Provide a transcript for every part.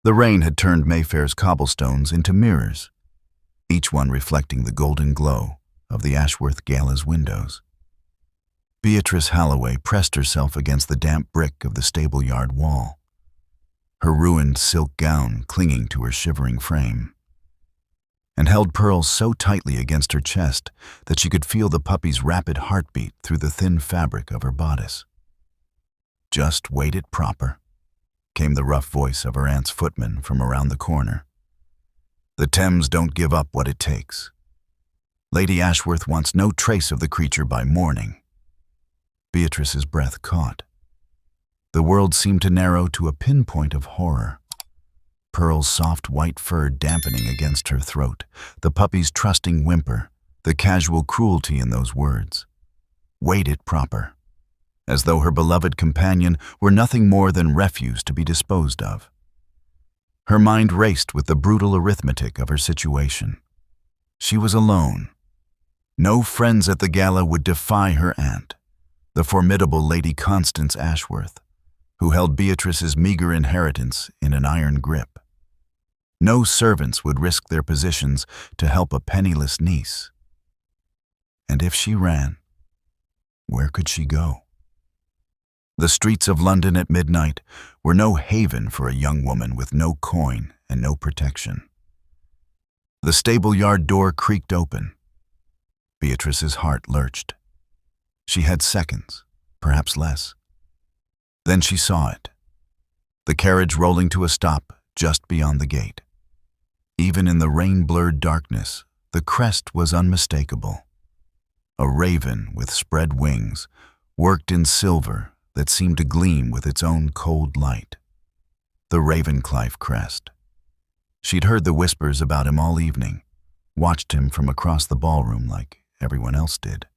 The rain had turned Mayfair's cobblestones into mirrors, each one reflecting the golden glow of the Ashworth Gala's windows. Beatrice Halloway pressed herself against the damp brick of the stable-yard wall, her ruined silk gown clinging to her shivering frame, and held Pearl so tightly against her chest that she could feel the puppy's rapid heartbeat through the thin fabric of her bodice. "Just wait it proper," came the rough voice of her aunt's footman from around the corner. "The Thames don't give up what it takes. Lady Ashworth wants no trace of the creature by morning." Beatrice's breath caught. The world seemed to narrow to a pinpoint of horror. Pearl's soft white fur dampening against her throat, the puppy's trusting whimper, the casual cruelty in those words. Wait it proper, as though her beloved companion were nothing more than refuse to be disposed of. Her mind raced with the brutal arithmetic of her situation. She was alone. No friends at the gala would defy her aunt, the formidable Lady Constance Ashworth, who held Beatrice's meager inheritance in an iron grip. No servants would risk their positions to help a penniless niece. And if she ran, where could she go? The streets of London at midnight were no haven for a young woman with no coin and no protection. The stable-yard door creaked open. Beatrice's heart lurched. She had seconds, perhaps less. Then she saw it, the carriage rolling to a stop just beyond the gate. Even in the rain-blurred darkness, the crest was unmistakable. A raven with spread wings, worked in silver that seemed to gleam with its own cold light. The Ravenclife crest. She'd heard the whispers about him all evening, watched him from across the ballroom like everyone else did,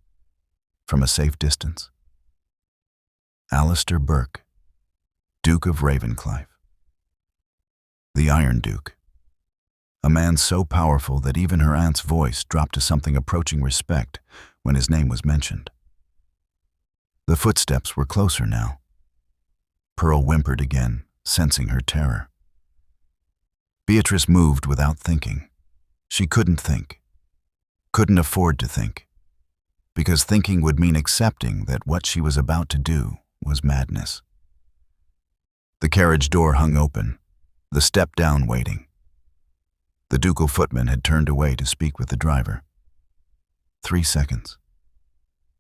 from a safe distance. Alistair Burke, Duke of Ravenclife. The Iron Duke. A man so powerful that even her aunt's voice dropped to something approaching respect when his name was mentioned. The footsteps were closer now. Pearl whimpered again, sensing her terror. Beatrice moved without thinking. She couldn't think. Couldn't afford to think. Because thinking would mean accepting that what she was about to do was madness. The carriage door hung open, the step down waiting. The ducal footman had turned away to speak with the driver. 3 seconds.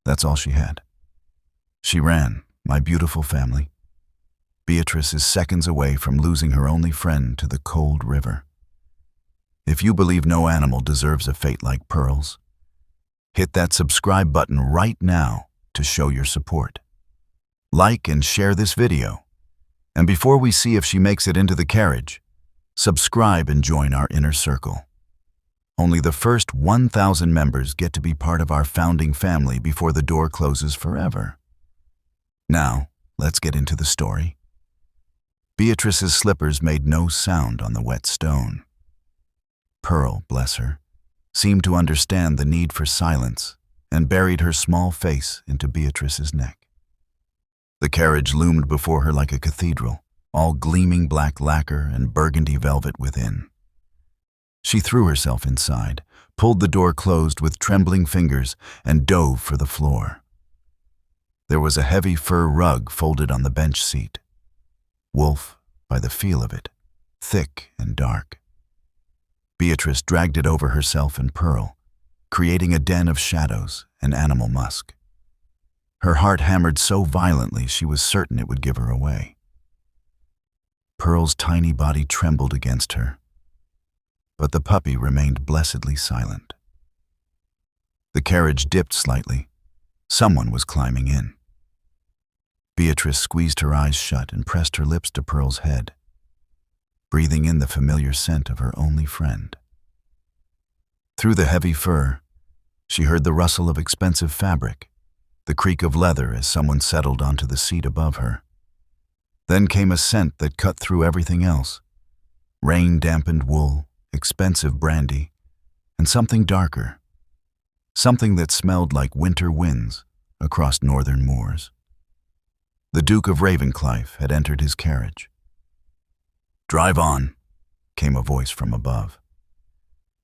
That's all she had. She ran, my beautiful family. Beatrice is seconds away from losing her only friend to the cold river. If you believe no animal deserves a fate like Pearl's, hit that subscribe button right now to show your support. Like and share this video. And before we see if she makes it into the carriage, subscribe and join our inner circle. Only the first 1,000 members get to be part of our founding family before the door closes forever. Now, let's get into the story. Beatrice's slippers made no sound on the wet stone. Pearl, bless her, seemed to understand the need for silence and buried her small face into Beatrice's neck. The carriage loomed before her like a cathedral, all gleaming black lacquer and burgundy velvet within. She threw herself inside, pulled the door closed with trembling fingers, and dove for the floor. There was a heavy fur rug folded on the bench seat. Wolf, by the feel of it, thick and dark. Beatrice dragged it over herself and Pearl, creating a den of shadows and animal musk. Her heart hammered so violently she was certain it would give her away. Pearl's tiny body trembled against her, but the puppy remained blessedly silent. The carriage dipped slightly. Someone was climbing in. Beatrice squeezed her eyes shut and pressed her lips to Pearl's head, breathing in the familiar scent of her only friend. Through the heavy fur, she heard the rustle of expensive fabric, the creak of leather as someone settled onto the seat above her. Then came a scent that cut through everything else: rain-dampened wool, expensive brandy, and something darker, something that smelled like winter winds across northern moors. The Duke of Ravenclife had entered his carriage. "Drive on," came a voice from above.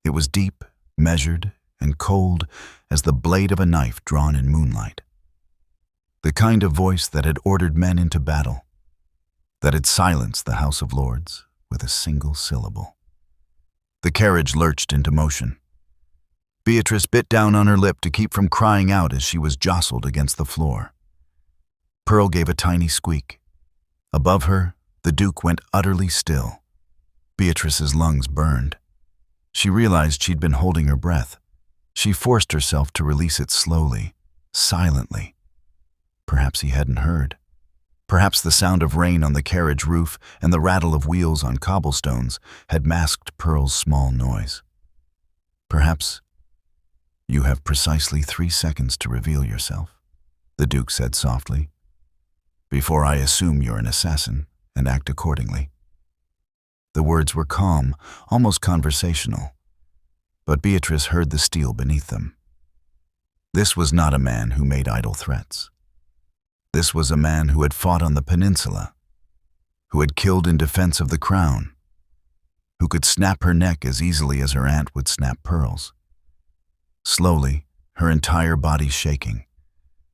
It was deep, measured, and cold as the blade of a knife drawn in moonlight. The kind of voice that had ordered men into battle, that had silenced the House of Lords with a single syllable. The carriage lurched into motion. Beatrice bit down on her lip to keep from crying out as she was jostled against the floor. Pearl gave a tiny squeak. Above her, the Duke went utterly still. Beatrice's lungs burned. She realized she'd been holding her breath. She forced herself to release it slowly, silently. Perhaps he hadn't heard. Perhaps the sound of rain on the carriage roof and the rattle of wheels on cobblestones had masked Pearl's small noise. Perhaps, "You have precisely 3 seconds to reveal yourself," the Duke said softly, "before I assume you're an assassin and act accordingly." The words were calm, almost conversational, but Beatrice heard the steel beneath them. This was not a man who made idle threats. This was a man who had fought on the peninsula, who had killed in defense of the crown, who could snap her neck as easily as her aunt would snap Pearl's. Slowly, her entire body shaking,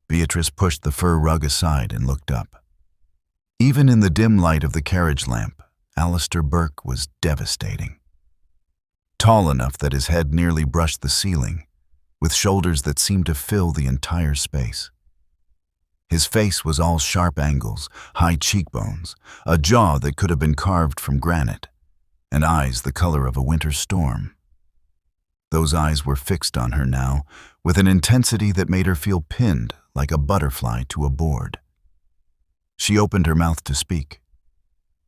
Beatrice pushed the fur rug aside and looked up. Even in the dim light of the carriage lamp, Alistair Burke was devastating. Tall enough that his head nearly brushed the ceiling, with shoulders that seemed to fill the entire space. His face was all sharp angles, high cheekbones, a jaw that could have been carved from granite, and eyes the color of a winter storm. Those eyes were fixed on her now, with an intensity that made her feel pinned like a butterfly to a board. She opened her mouth to speak,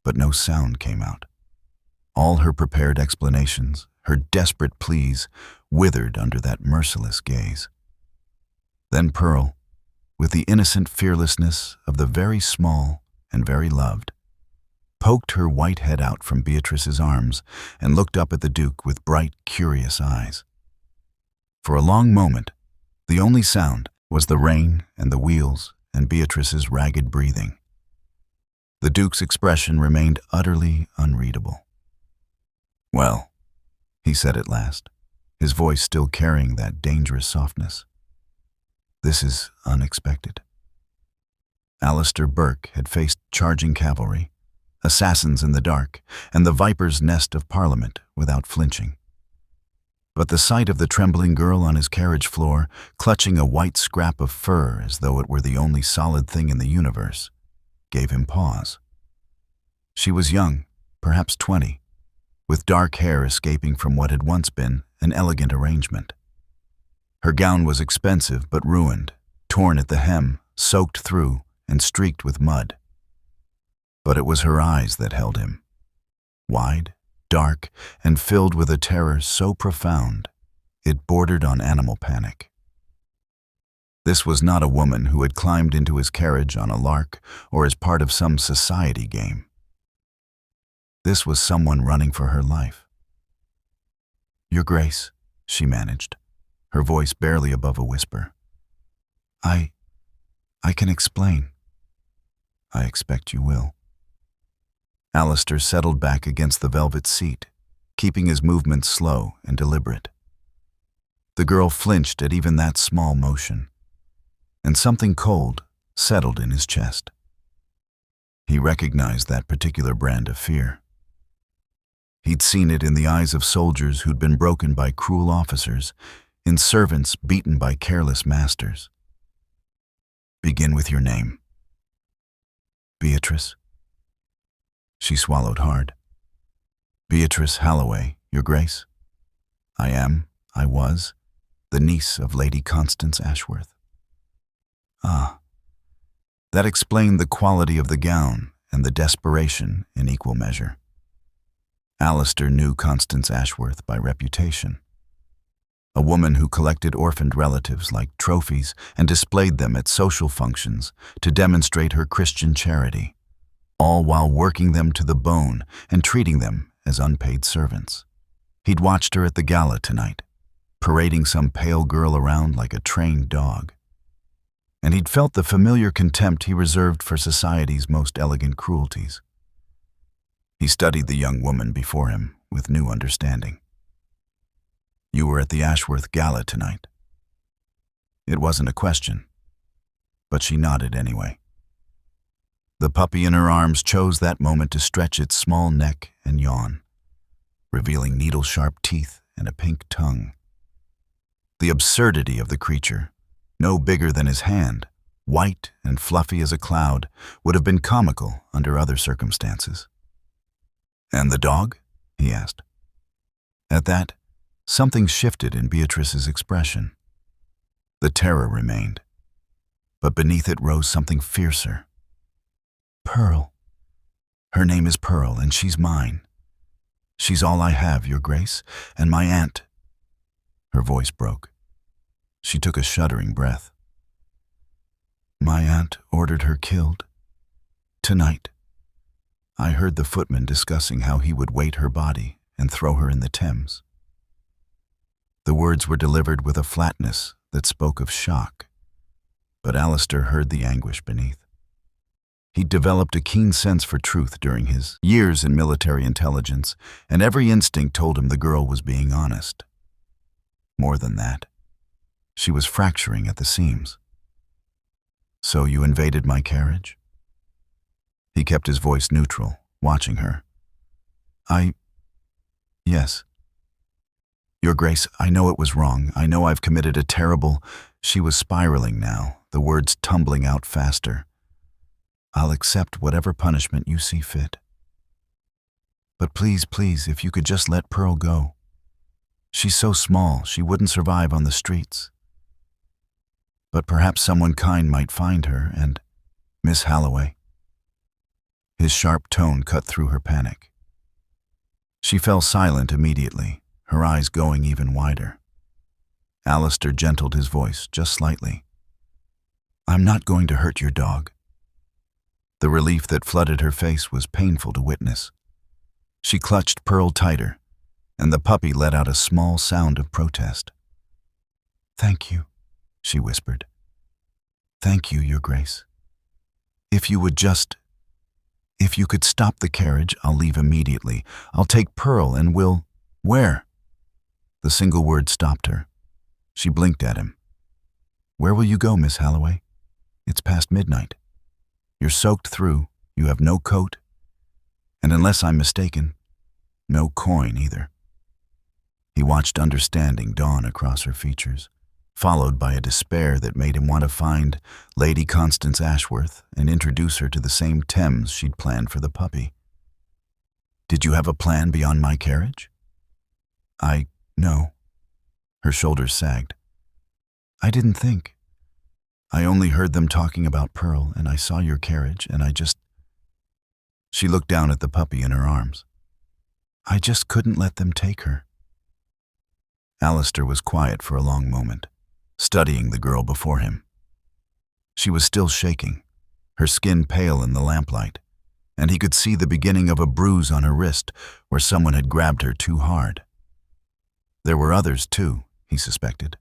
but no sound came out. All her prepared explanations, her desperate pleas, withered under that merciless gaze. Then Pearl, with the innocent fearlessness of the very small and very loved, poked her white head out from Beatrice's arms and looked up at the Duke with bright, curious eyes. For a long moment, the only sound was the rain and the wheels and Beatrice's ragged breathing. The Duke's expression remained utterly unreadable. "Well," he said at last, his voice still carrying that dangerous softness, "this is unexpected." Alistair Burke had faced charging cavalry, assassins in the dark, and the viper's nest of Parliament without flinching. But the sight of the trembling girl on his carriage floor, clutching a white scrap of fur as though it were the only solid thing in the universe, gave him pause. She was young, perhaps 20, with dark hair escaping from what had once been an elegant arrangement. Her gown was expensive but ruined, torn at the hem, soaked through, and streaked with mud. But it was her eyes that held him, wide, dark, and filled with a terror so profound it bordered on animal panic. This was not a woman who had climbed into his carriage on a lark or as part of some society game. This was someone running for her life. "Your Grace," she managed, her voice barely above a whisper. I can explain." "I expect you will." Alistair settled back against the velvet seat, keeping his movements slow and deliberate. The girl flinched at even that small motion, and something cold settled in his chest. He recognized that particular brand of fear. He'd seen it in the eyes of soldiers who'd been broken by cruel officers, in servants beaten by careless masters. "Begin with your name." "Beatrice." She swallowed hard. "Beatrice Halloway, Your Grace. I was, the niece of Lady Constance Ashworth." Ah, that explained the quality of the gown and the desperation in equal measure. Alistair knew Constance Ashworth by reputation. A woman who collected orphaned relatives like trophies and displayed them at social functions to demonstrate her Christian charity, all while working them to the bone and treating them as unpaid servants. He'd watched her at the gala tonight, parading some pale girl around like a trained dog. And he'd felt the familiar contempt he reserved for society's most elegant cruelties. He studied the young woman before him with new understanding. "You were at the Ashworth Gala tonight." It wasn't a question, but she nodded anyway. The puppy in her arms chose that moment to stretch its small neck and yawn, revealing needle-sharp teeth and a pink tongue. The absurdity of the creature, no bigger than his hand, white and fluffy as a cloud, would have been comical under other circumstances. "And the dog?" he asked. At that, something shifted in Beatrice's expression. The terror remained, but beneath it rose something fiercer. "Pearl. Her name is Pearl, and she's mine. She's all I have, Your Grace, and my aunt." Her voice broke. She took a shuddering breath. "My aunt ordered her killed. Tonight. I heard the footman discussing how he would weight her body and throw her in the Thames." The words were delivered with a flatness that spoke of shock, but Alistair heard the anguish beneath. He'd developed a keen sense for truth during his years in military intelligence, and every instinct told him the girl was being honest. More than that, she was fracturing at the seams. "So you invaded my carriage?" He kept his voice neutral, watching her. Yes. Your Grace, I know it was wrong. I know I've committed a terrible—" She was spiraling now, the words tumbling out faster. "I'll accept whatever punishment you see fit. But please, please, if you could just let Pearl go. She's so small, she wouldn't survive on the streets. But perhaps someone kind might find her and— Miss Halloway." His sharp tone cut through her panic. She fell silent immediately, her eyes going even wider. Alistair gentled his voice just slightly. "I'm not going to hurt your dog." The relief that flooded her face was painful to witness. She clutched Pearl tighter, and the puppy let out a small sound of protest. "Thank you," she whispered. "Thank you, Your Grace. If you could stop the carriage, I'll leave immediately. I'll take Pearl and we'll—" "Where?" The single word stopped her. She blinked at him. "Where will you go, Miss Halloway? It's past midnight. You're soaked through, you have no coat, and unless I'm mistaken, no coin either." He watched understanding dawn across her features, followed by a despair that made him want to find Lady Constance Ashworth and introduce her to the same Thames she'd planned for the puppy. "Did you have a plan beyond my carriage?" No." Her shoulders sagged. "I didn't think. I only heard them talking about Pearl, and I saw your carriage, and I just—" She looked down at the puppy in her arms. "I just couldn't let them take her." Alistair was quiet for a long moment, studying the girl before him. She was still shaking, her skin pale in the lamplight, and he could see the beginning of a bruise on her wrist where someone had grabbed her too hard. There were others, too, he suspected.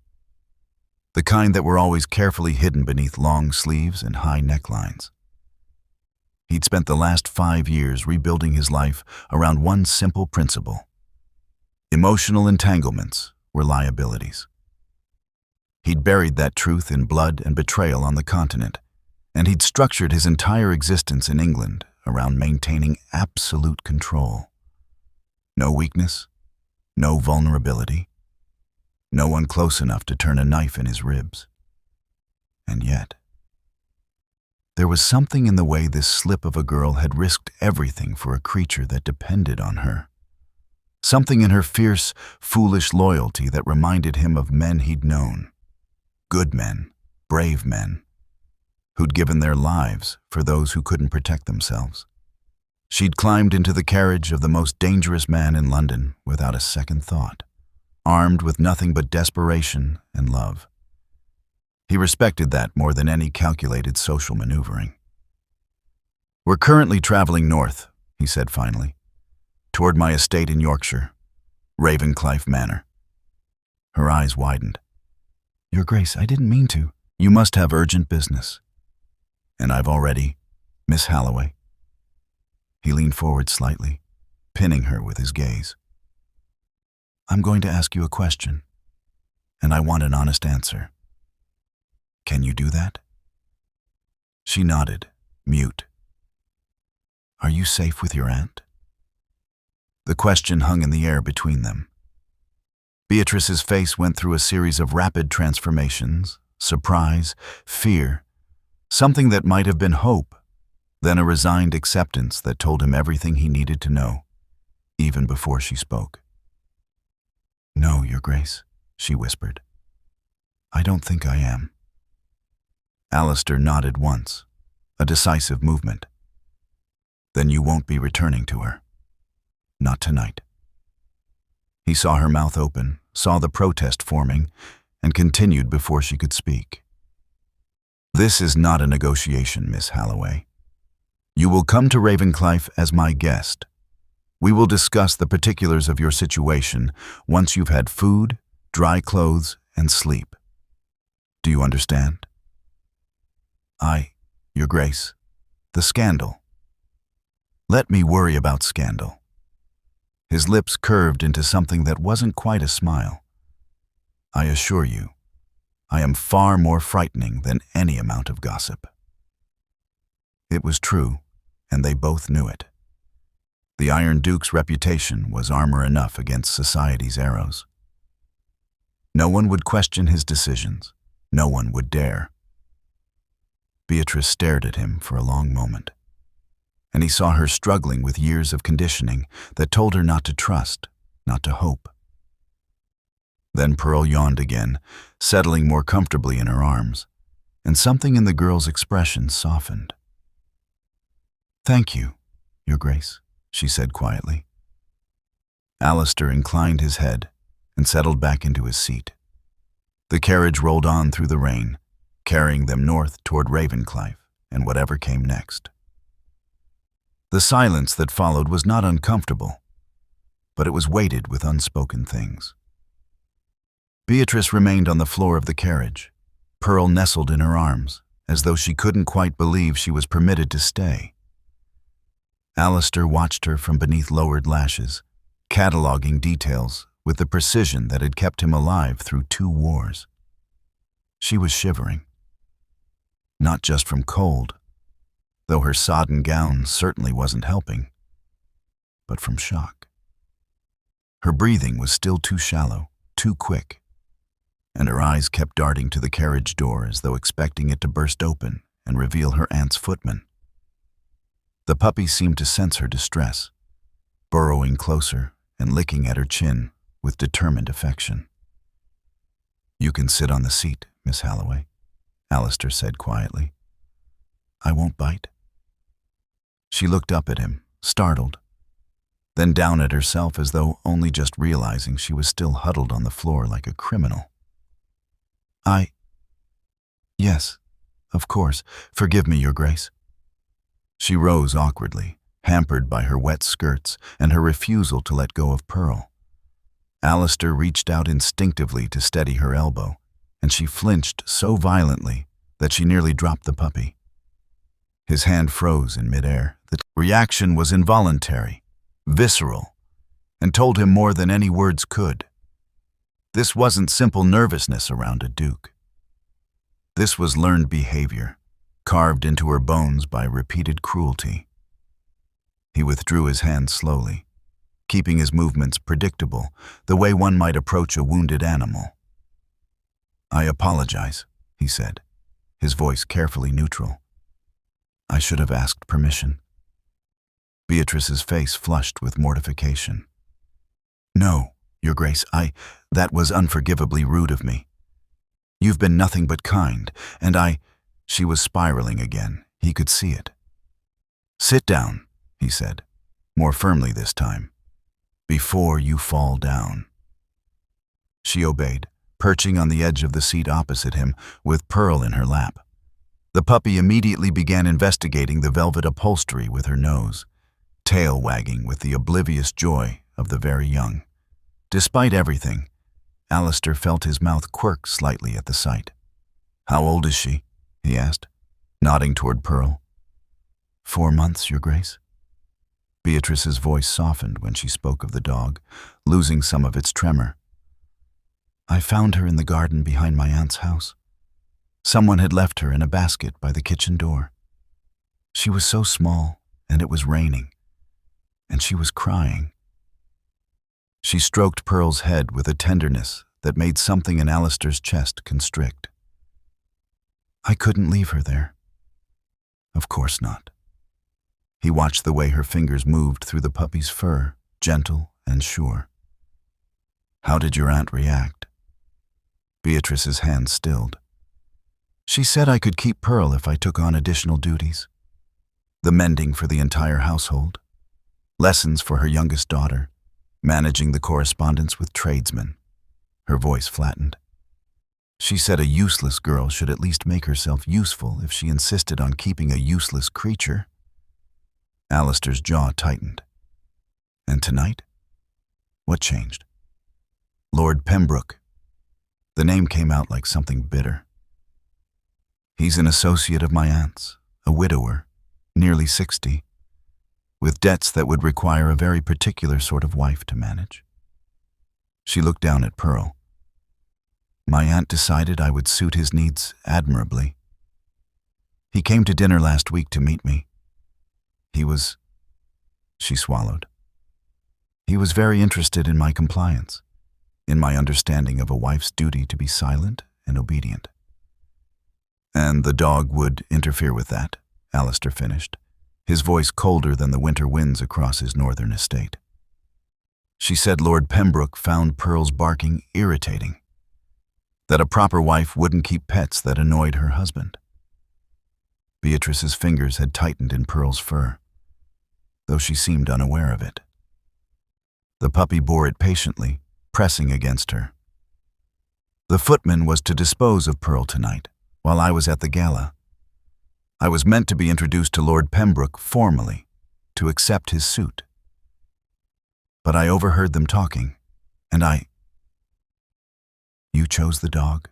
The kind that were always carefully hidden beneath long sleeves and high necklines. He'd spent the last 5 years rebuilding his life around one simple principle. Emotional entanglements were liabilities. He'd buried that truth in blood and betrayal on the continent, and he'd structured his entire existence in England around maintaining absolute control. No weakness, no vulnerability, no one close enough to turn a knife in his ribs. And yet, there was something in the way this slip of a girl had risked everything for a creature that depended on her. Something in her fierce, foolish loyalty that reminded him of men he'd known. Good men, brave men, who'd given their lives for those who couldn't protect themselves. She'd climbed into the carriage of the most dangerous man in London without a second thought, armed with nothing but desperation and love. He respected that more than any calculated social maneuvering. "We're currently traveling north," he said finally, "toward my estate in Yorkshire, Ravenclife Manor." Her eyes widened. "Your Grace, I didn't mean to." "You must have urgent business. And I've already—" "Miss Halloway." He leaned forward slightly, pinning her with his gaze. "I'm going to ask you a question, and I want an honest answer. Can you do that?" She nodded, mute. "Are you safe with your aunt?" The question hung in the air between them. Beatrice's face went through a series of rapid transformations: surprise, fear, something that might have been hope, then a resigned acceptance that told him everything he needed to know, even before she spoke. "No, Your Grace," she whispered. "I don't think I am." Alistair nodded once, a decisive movement. "Then you won't be returning to her. Not tonight." He saw her mouth open, saw the protest forming, and continued before she could speak. "This is not a negotiation, Miss Halloway. You will come to Ravenclife as my guest. We will discuss the particulars of your situation once you've had food, dry clothes, and sleep. Do you understand?" Your Grace, the scandal." "Let me worry about scandal." His lips curved into something that wasn't quite a smile. "I assure you, I am far more frightening than any amount of gossip." It was true, and they both knew it. The Iron Duke's reputation was armor enough against society's arrows. No one would question his decisions. No one would dare. Beatrice stared at him for a long moment, and he saw her struggling with years of conditioning that told her not to trust, not to hope. Then Pearl yawned again, settling more comfortably in her arms, and something in the girl's expression softened. "Thank you, Your Grace," she said quietly. Alistair inclined his head and settled back into his seat. The carriage rolled on through the rain, carrying them north toward Ravenclife and whatever came next. The silence that followed was not uncomfortable, but it was weighted with unspoken things. Beatrice remained on the floor of the carriage, Pearl nestled in her arms, as though she couldn't quite believe she was permitted to stay. Alistair watched her from beneath lowered lashes, cataloging details with the precision that had kept him alive through 2 wars. She was shivering. Not just from cold, though her sodden gown certainly wasn't helping, but from shock. Her breathing was still too shallow, too quick, and her eyes kept darting to the carriage door as though expecting it to burst open and reveal her aunt's footman. The puppy seemed to sense her distress, burrowing closer and licking at her chin with determined affection. "You can sit on the seat, Miss Halloway," Alistair said quietly. "I won't bite." She looked up at him, startled, then down at herself as though only just realizing she was still huddled on the floor like a criminal. Yes, of course. Forgive me, Your Grace." She rose awkwardly, hampered by her wet skirts and her refusal to let go of Pearl. Alistair reached out instinctively to steady her elbow, and she flinched so violently that she nearly dropped the puppy. His hand froze in midair. The reaction was involuntary, visceral, and told him more than any words could. This wasn't simple nervousness around a duke. This was learned behavior, carved into her bones by repeated cruelty. He withdrew his hand slowly, keeping his movements predictable, the way one might approach a wounded animal. "I apologize," he said, his voice carefully neutral. "I should have asked permission." Beatrice's face flushed with mortification. "No, Your Grace, that was unforgivably rude of me. You've been nothing but kind, and She was spiraling again. He could see it. "Sit down," he said, more firmly this time. "Before you fall down." She obeyed, perching on the edge of the seat opposite him, with Pearl in her lap. The puppy immediately began investigating the velvet upholstery with her nose, tail wagging with the oblivious joy of the very young. Despite everything, Alistair felt his mouth quirk slightly at the sight. "How old is she?" he asked, nodding toward Pearl. 4 months, Your Grace." Beatrice's voice softened when she spoke of the dog, losing some of its tremor. "I found her in the garden behind my aunt's house. Someone had left her in a basket by the kitchen door. She was so small, and it was raining, and she was crying." She stroked Pearl's head with a tenderness that made something in Alistair's chest constrict. "I couldn't leave her there." "Of course not." He watched the way her fingers moved through the puppy's fur, gentle and sure. "How did your aunt react?" Beatrice's hand stilled. "She said I could keep Pearl if I took on additional duties. The mending for the entire household, lessons for her youngest daughter, managing the correspondence with tradesmen." Her voice flattened. "She said a useless girl should at least make herself useful if she insisted on keeping a useless creature." Alistair's jaw tightened. "And tonight? What changed?" "Lord Pembroke." The name came out like something bitter. "He's an associate of my aunt's, a widower, nearly 60, with debts that would require a very particular sort of wife to manage." She looked down at Pearl. "My aunt decided I would suit his needs admirably. He came to dinner last week to meet me. She swallowed. "He was very interested in my compliance, in my understanding of a wife's duty to be silent and obedient." "And the dog would interfere with that," Alistair finished, his voice colder than the winter winds across his northern estate. "She said Lord Pembroke found Pearl's barking irritating, that a proper wife wouldn't keep pets that annoyed her husband." Beatrice's fingers had tightened in Pearl's fur, though she seemed unaware of it. The puppy bore it patiently, pressing against her. "The footman was to dispose of Pearl tonight, while I was at the gala. I was meant to be introduced to Lord Pembroke formally, to accept his suit. But I overheard them talking, and I—" "You chose the dog?"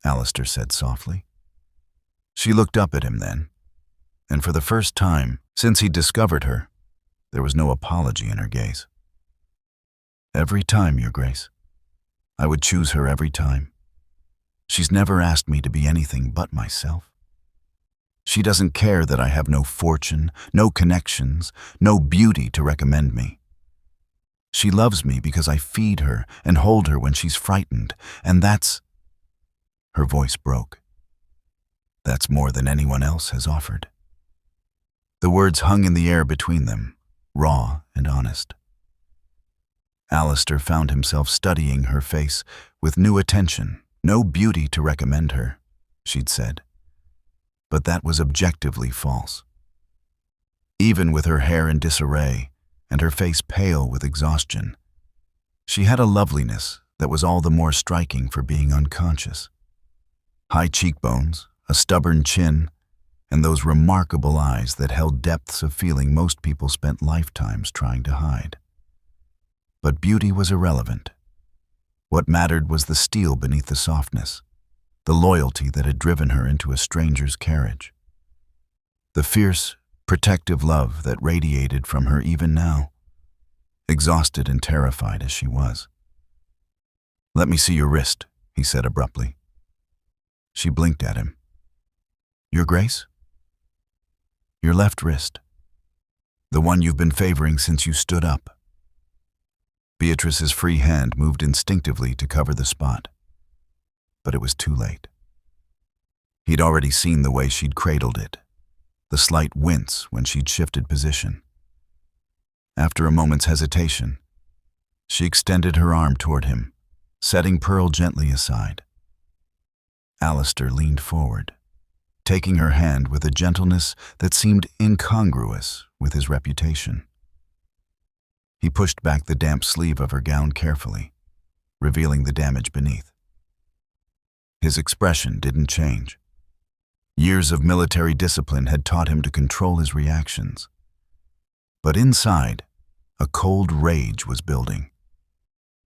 Alistair said softly. She looked up at him then, and for the first time since he'd discovered her, there was no apology in her gaze. "Every time, Your Grace. I would choose her every time. She's never asked me to be anything but myself. She doesn't care that I have no fortune, no connections, no beauty to recommend me. She loves me because I feed her and hold her when she's frightened, and that's—" Her voice broke. "That's more than anyone else has offered." The words hung in the air between them, raw and honest. Alistair found himself studying her face with new attention. "No beauty to recommend her," she'd said. But that was objectively false. Even with her hair in disarray and her face pale with exhaustion, she had a loveliness that was all the more striking for being unconscious. High cheekbones, a stubborn chin, and those remarkable eyes that held depths of feeling most people spent lifetimes trying to hide. But beauty was irrelevant. What mattered was the steel beneath the softness, the loyalty that had driven her into a stranger's carriage, the fierce, protective love that radiated from her even now, exhausted and terrified as she was. "Let me see your wrist," he said abruptly. She blinked at him. "Your Grace?" "Your left wrist. The one you've been favoring since you stood up." Beatrice's free hand moved instinctively to cover the spot, but it was too late. He'd already seen the way she'd cradled it, the slight wince when she'd shifted position. After a moment's hesitation, she extended her arm toward him, setting Pearl gently aside. Alistair leaned forward, taking her hand with a gentleness that seemed incongruous with his reputation. He pushed back the damp sleeve of her gown carefully, revealing the damage beneath. His expression didn't change. Years of military discipline had taught him to control his reactions. But inside, a cold rage was building.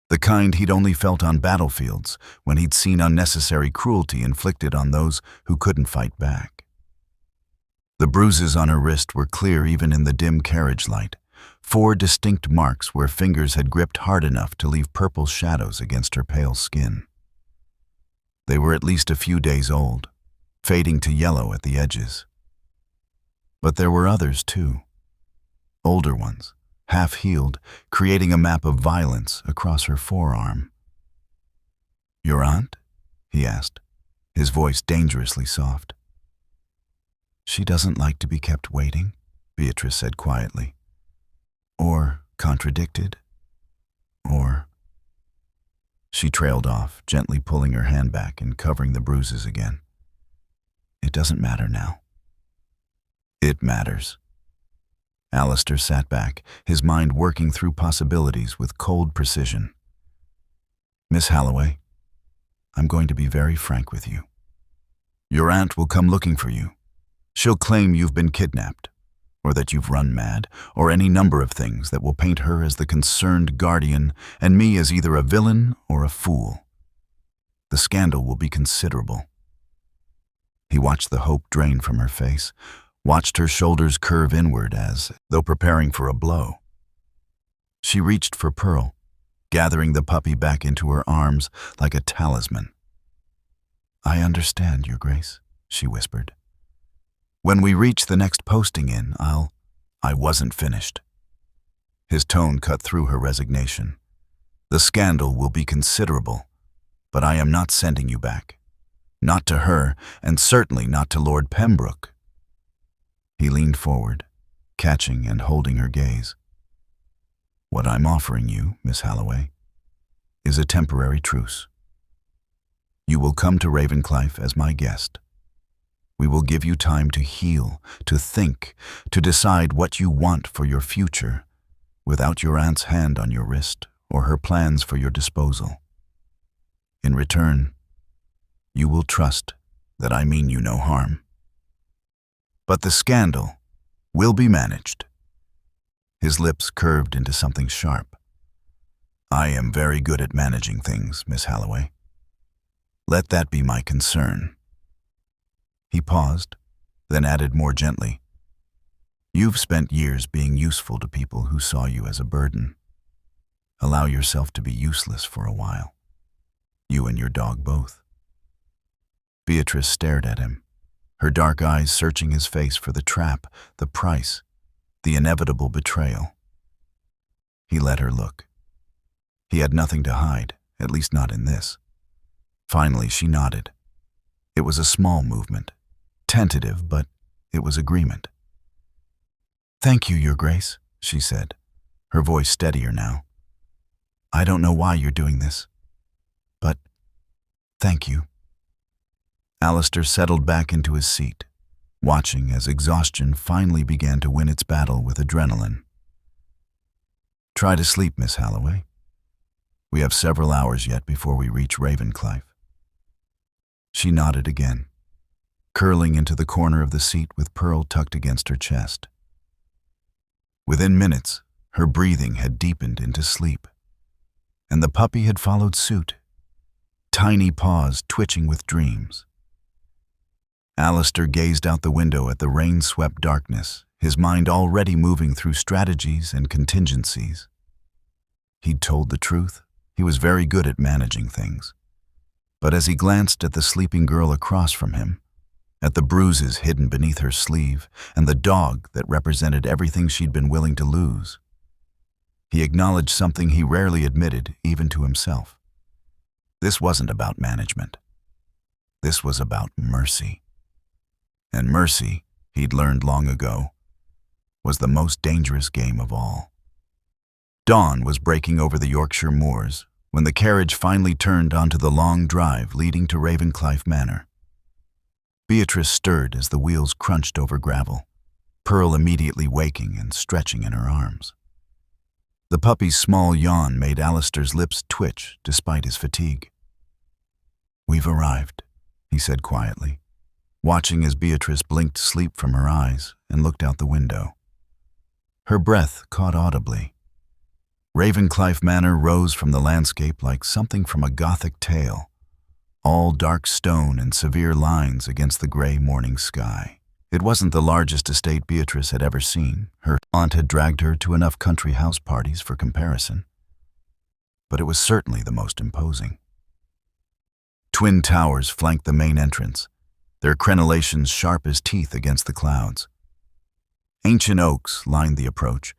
The kind he'd only felt on battlefields when he'd seen unnecessary cruelty inflicted on those who couldn't fight back. The bruises on her wrist were clear even in the dim carriage light, 4 distinct marks where fingers had gripped hard enough to leave purple shadows against her pale skin. They were at least a few days old, fading to yellow at the edges. But there were others too, older ones, half-healed, creating a map of violence across her forearm. "Your aunt?" he asked, his voice dangerously soft. "She doesn't like to be kept waiting," Beatrice said quietly. "Or contradicted. Or—" She trailed off, gently pulling her hand back and covering the bruises again. "It doesn't matter now." "It matters." Alistair sat back, his mind working through possibilities with cold precision. "Miss Halloway, I'm going to be very frank with you. Your aunt will come looking for you. She'll claim you've been kidnapped, or that you've run mad, or any number of things that will paint her as the concerned guardian and me as either a villain or a fool. The scandal will be considerable." He watched the hope drain from her face, watched her shoulders curve inward as though preparing for a blow. She reached for Pearl, gathering the puppy back into her arms like a talisman. "I understand, Your Grace," she whispered. "When we reach the next posting inn, I wasn't finished." His tone cut through her resignation. "The scandal will be considerable, but I am not sending you back. Not to her, and certainly not to Lord Pembroke." He leaned forward, catching and holding her gaze. "What I'm offering you, Miss Halloway, is a temporary truce. You will come to Ravenclife as my guest. We will give you time to heal, to think, to decide what you want for your future, without your aunt's hand on your wrist or her plans for your disposal. In return, you will trust that I mean you no harm. But the scandal will be managed." His lips curved into something sharp. "I am very good at managing things, Miss Halloway. Let that be my concern." He paused, then added more gently, "You've spent years being useful to people who saw you as a burden. Allow yourself to be useless for a while. You and your dog both." Beatrice stared at him, her dark eyes searching his face for the trap, the price, the inevitable betrayal. He let her look. He had nothing to hide, at least not in this. Finally, she nodded. It was a small movement, tentative, but it was agreement. "Thank you, Your Grace," she said, her voice steadier now. "I don't know why you're doing this, but thank you." Alistair settled back into his seat, watching as exhaustion finally began to win its battle with adrenaline. "Try to sleep, Miss Halloway. We have several hours yet before we reach Ravenclife." She nodded again, curling into the corner of the seat with Pearl tucked against her chest. Within minutes, her breathing had deepened into sleep, and the puppy had followed suit, tiny paws twitching with dreams. Alistair gazed out the window at the rain-swept darkness, his mind already moving through strategies and contingencies. He'd told the truth. He was very good at managing things. But as he glanced at the sleeping girl across from him, at the bruises hidden beneath her sleeve, and the dog that represented everything she'd been willing to lose, he acknowledged something he rarely admitted even to himself. This wasn't about management. This was about mercy. And mercy, he'd learned long ago, was the most dangerous game of all. Dawn was breaking over the Yorkshire moors when the carriage finally turned onto the long drive leading to Ravenclife Manor. Beatrice stirred as the wheels crunched over gravel, Pearl immediately waking and stretching in her arms. The puppy's small yawn made Alistair's lips twitch despite his fatigue. "We've arrived," he said quietly, watching as Beatrice blinked sleep from her eyes and looked out the window. Her breath caught audibly. Ravenclife Manor rose from the landscape like something from a Gothic tale, all dark stone and severe lines against the gray morning sky. It wasn't the largest estate Beatrice had ever seen. Her aunt had dragged her to enough country house parties for comparison. But it was certainly the most imposing. Twin towers flanked the main entrance, their crenellations sharp as teeth against the clouds. Ancient oaks lined the approach,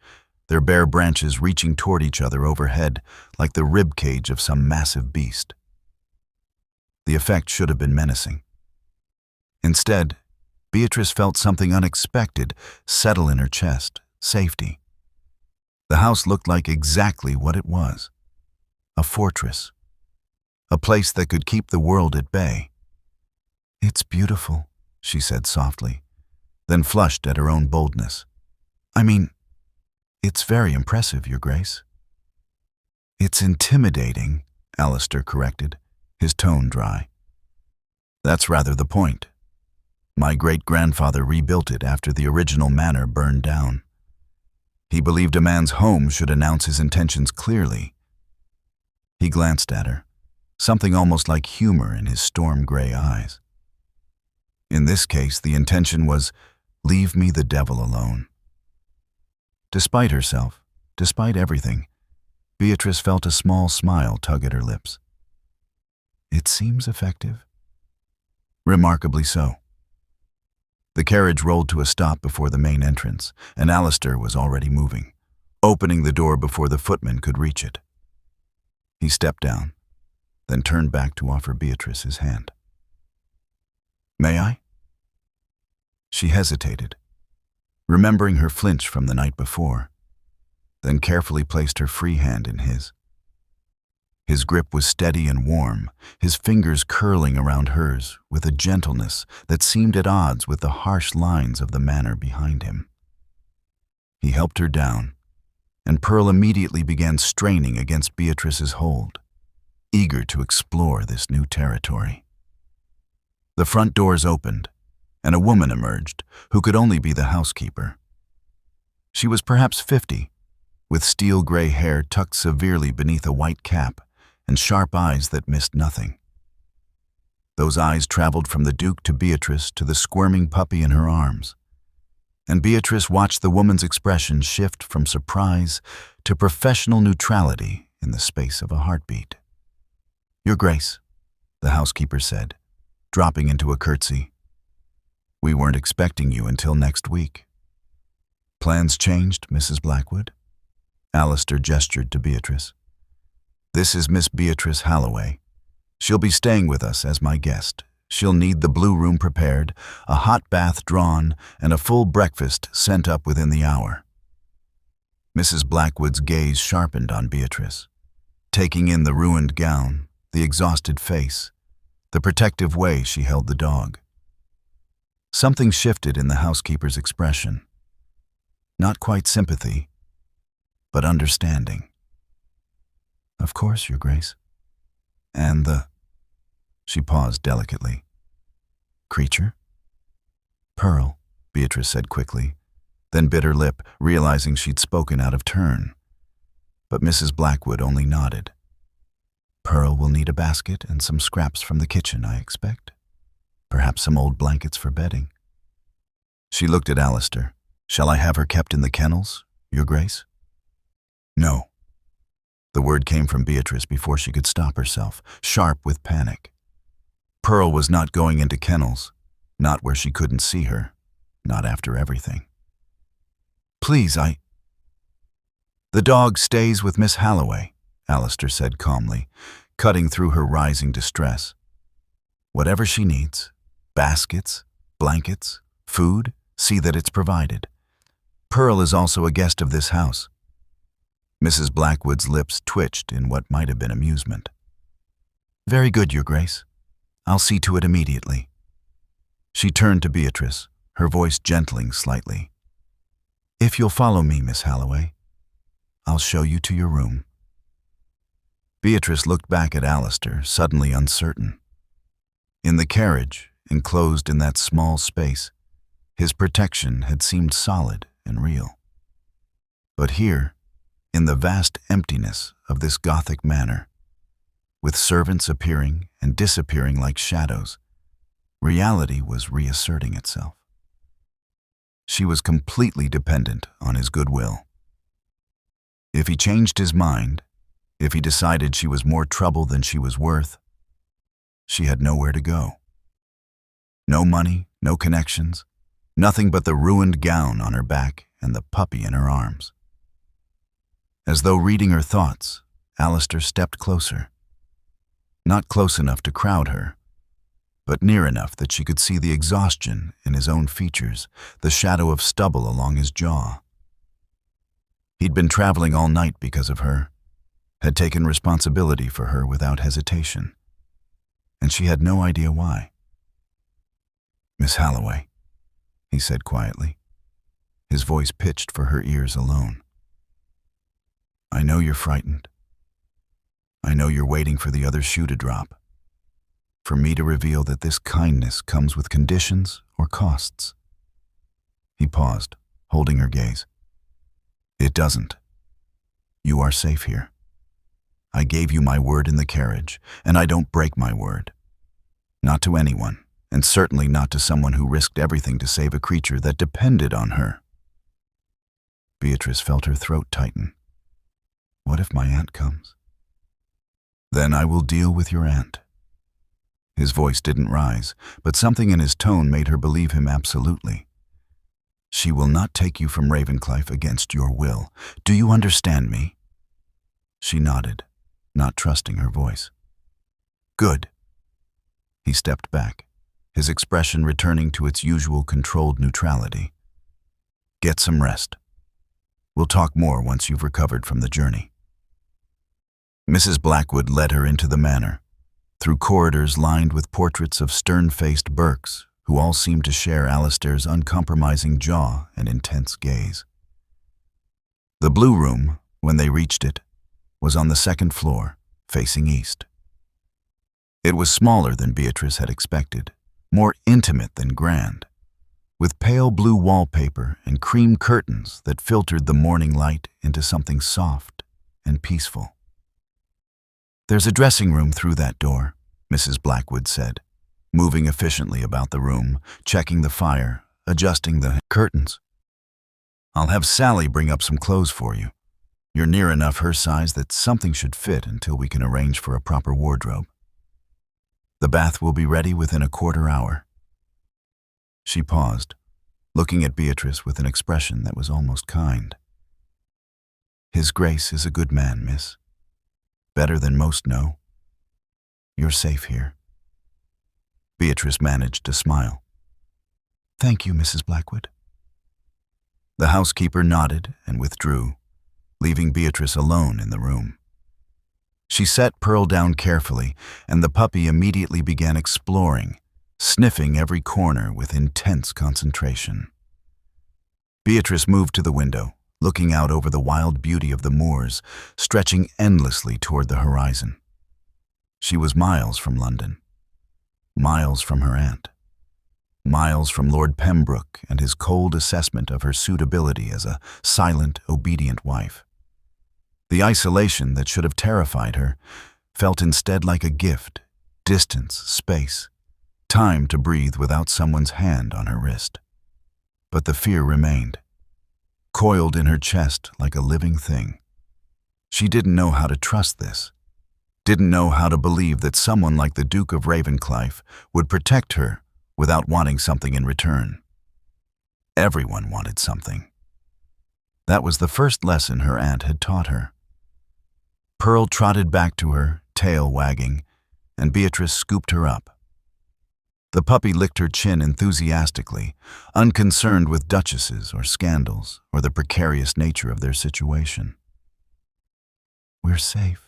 their bare branches reaching toward each other overhead like the rib cage of some massive beast. The effect should have been menacing. Instead, Beatrice felt something unexpected settle in her chest: safety. The house looked like exactly what it was: a fortress, a place that could keep the world at bay. "It's beautiful," she said softly, then flushed at her own boldness. "I mean, it's very impressive, Your Grace." "It's intimidating," Alistair corrected, his tone dry. "That's rather the point. My great-grandfather rebuilt it after the original manor burned down. He believed a man's home should announce his intentions clearly." He glanced at her, something almost like humor in his storm-gray eyes. In this case, the intention was, "Leave me the devil alone." Despite herself, despite everything, Beatrice felt a small smile tug at her lips. "It seems effective." "Remarkably so." The carriage rolled to a stop before the main entrance, and Alistair was already moving, opening the door before the footman could reach it. He stepped down, then turned back to offer Beatrice his hand. "May I?" She hesitated, remembering her flinch from the night before, then carefully placed her free hand in his. His grip was steady and warm, his fingers curling around hers with a gentleness that seemed at odds with the harsh lines of the manor behind him. He helped her down, and Pearl immediately began straining against Beatrice's hold, eager to explore this new territory. The front doors opened, and a woman emerged who could only be the housekeeper. She was perhaps 50, with steel-gray hair tucked severely beneath a white cap and sharp eyes that missed nothing. Those eyes traveled from the Duke to Beatrice to the squirming puppy in her arms, and Beatrice watched the woman's expression shift from surprise to professional neutrality in the space of a heartbeat. "Your Grace," the housekeeper said, dropping into a curtsy. "We weren't expecting you until next week." "Plans changed, Mrs. Blackwood?" Alistair gestured to Beatrice. "This is Miss Beatrice Halloway. She'll be staying with us as my guest. She'll need the blue room prepared, a hot bath drawn, and a full breakfast sent up within the hour." Mrs. Blackwood's gaze sharpened on Beatrice, taking in the ruined gown, the exhausted face, the protective way she held the dog. Something shifted in the housekeeper's expression. Not quite sympathy, but understanding. "Of course, Your Grace." "And the—" She paused delicately. "Creature?" "Pearl," Beatrice said quickly, then bit her lip, realizing she'd spoken out of turn. But Mrs. Blackwood only nodded. "Pearl will need a basket and some scraps from the kitchen, I expect. Perhaps some old blankets for bedding." She looked at Alistair. "Shall I have her kept in the kennels, Your Grace?" "No." The word came from Beatrice before she could stop herself, sharp with panic. Pearl was not going into kennels, not where she couldn't see her, not after everything. "Please, "The dog stays with Miss Halloway," Alistair said calmly, cutting through her rising distress. "Whatever she needs, baskets, blankets, food, see that it's provided. Pearl is also a guest of this house." Mrs. Blackwood's lips twitched in what might have been amusement. "Very good, Your Grace. I'll see to it immediately." She turned to Beatrice, her voice gentling slightly. "If you'll follow me, Miss Halloway, I'll show you to your room." Beatrice looked back at Alistair, suddenly uncertain. In the carriage, enclosed in that small space, his protection had seemed solid and real. But here, in the vast emptiness of this Gothic manor, with servants appearing and disappearing like shadows, reality was reasserting itself. She was completely dependent on his goodwill. If he changed his mind, if he decided she was more trouble than she was worth, she had nowhere to go. No money, no connections, nothing but the ruined gown on her back and the puppy in her arms. As though reading her thoughts, Alistair stepped closer. Not close enough to crowd her, but near enough that she could see the exhaustion in his own features, the shadow of stubble along his jaw. He'd been traveling all night because of her, had taken responsibility for her without hesitation, and she had no idea why. "Miss Halloway," he said quietly, his voice pitched for her ears alone. "I know you're frightened. I know you're waiting for the other shoe to drop, for me to reveal that this kindness comes with conditions or costs." He paused, holding her gaze. "It doesn't. You are safe here. I gave you my word in the carriage, and I don't break my word. Not to anyone, and certainly not to someone who risked everything to save a creature that depended on her." Beatrice felt her throat tighten. What if my aunt comes? "Then I will deal with your aunt." His voice didn't rise, but something in his tone made her believe him absolutely. "She will not take you from Ravenclife against your will. Do you understand me?" She nodded, not trusting her voice. "Good." He stepped back, his expression returning to its usual controlled neutrality. "Get some rest. We'll talk more once you've recovered from the journey." Mrs. Blackwood led her into the manor, through corridors lined with portraits of stern-faced Burkes, who all seemed to share Alistair's uncompromising jaw and intense gaze. The blue room, when they reached it, was on the second floor, facing east. It was smaller than Beatrice had expected, more intimate than grand, with pale blue wallpaper and cream curtains that filtered the morning light into something soft and peaceful. "There's a dressing room through that door," Mrs. Blackwood said, moving efficiently about the room, checking the fire, adjusting the curtains. "I'll have Sally bring up some clothes for you. You're near enough her size that something should fit until we can arrange for a proper wardrobe. The bath will be ready within a quarter hour." She paused, looking at Beatrice with an expression that was almost kind. "His Grace is a good man, miss. Better than most know. You're safe here." Beatrice managed to smile. "Thank you, Mrs. Blackwood." The housekeeper nodded and withdrew, leaving Beatrice alone in the room. She set Pearl down carefully, and the puppy immediately began exploring, sniffing every corner with intense concentration. Beatrice moved to the window, looking out over the wild beauty of the moors, stretching endlessly toward the horizon. She was miles from London, miles from her aunt, miles from Lord Pembroke and his cold assessment of her suitability as a silent, obedient wife. The isolation that should have terrified her felt instead like a gift, distance, space, time to breathe without someone's hand on her wrist. But the fear remained, coiled in her chest like a living thing. She didn't know how to trust this, didn't know how to believe that someone like the Duke of Ravenclife would protect her without wanting something in return. Everyone wanted something. That was the first lesson her aunt had taught her. Pearl trotted back to her, tail wagging, and Beatrice scooped her up. The puppy licked her chin enthusiastically, unconcerned with duchesses or scandals or the precarious nature of their situation. "We're safe,"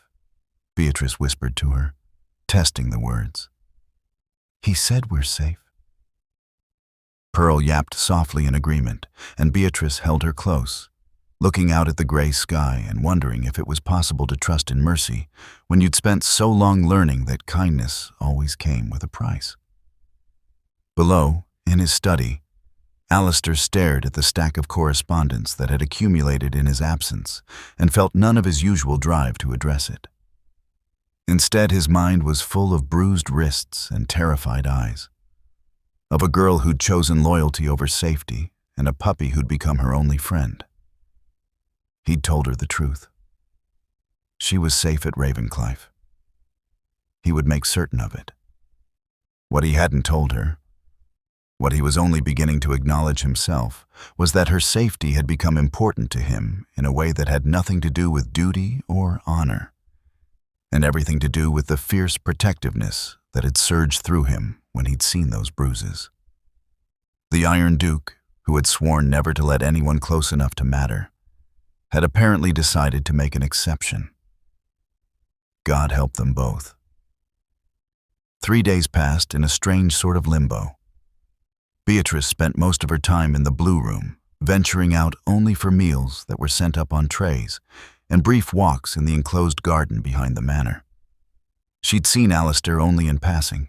Beatrice whispered to her, testing the words. "He said we're safe." Pearl yapped softly in agreement, and Beatrice held her close, looking out at the gray sky and wondering if it was possible to trust in mercy when you'd spent so long learning that kindness always came with a price. Below, in his study, Alistair stared at the stack of correspondence that had accumulated in his absence and felt none of his usual drive to address it. Instead, his mind was full of bruised wrists and terrified eyes, of a girl who'd chosen loyalty over safety and a puppy who'd become her only friend. He'd told her the truth. She was safe at Ravenclife. He would make certain of it. What he hadn't told her, what he was only beginning to acknowledge himself, was that her safety had become important to him in a way that had nothing to do with duty or honor, and everything to do with the fierce protectiveness that had surged through him when he'd seen those bruises. The Iron Duke, who had sworn never to let anyone close enough to matter, had apparently decided to make an exception. God help them both. 3 days passed in a strange sort of limbo. Beatrice spent most of her time in the Blue Room, venturing out only for meals that were sent up on trays and brief walks in the enclosed garden behind the manor. She'd seen Alistair only in passing,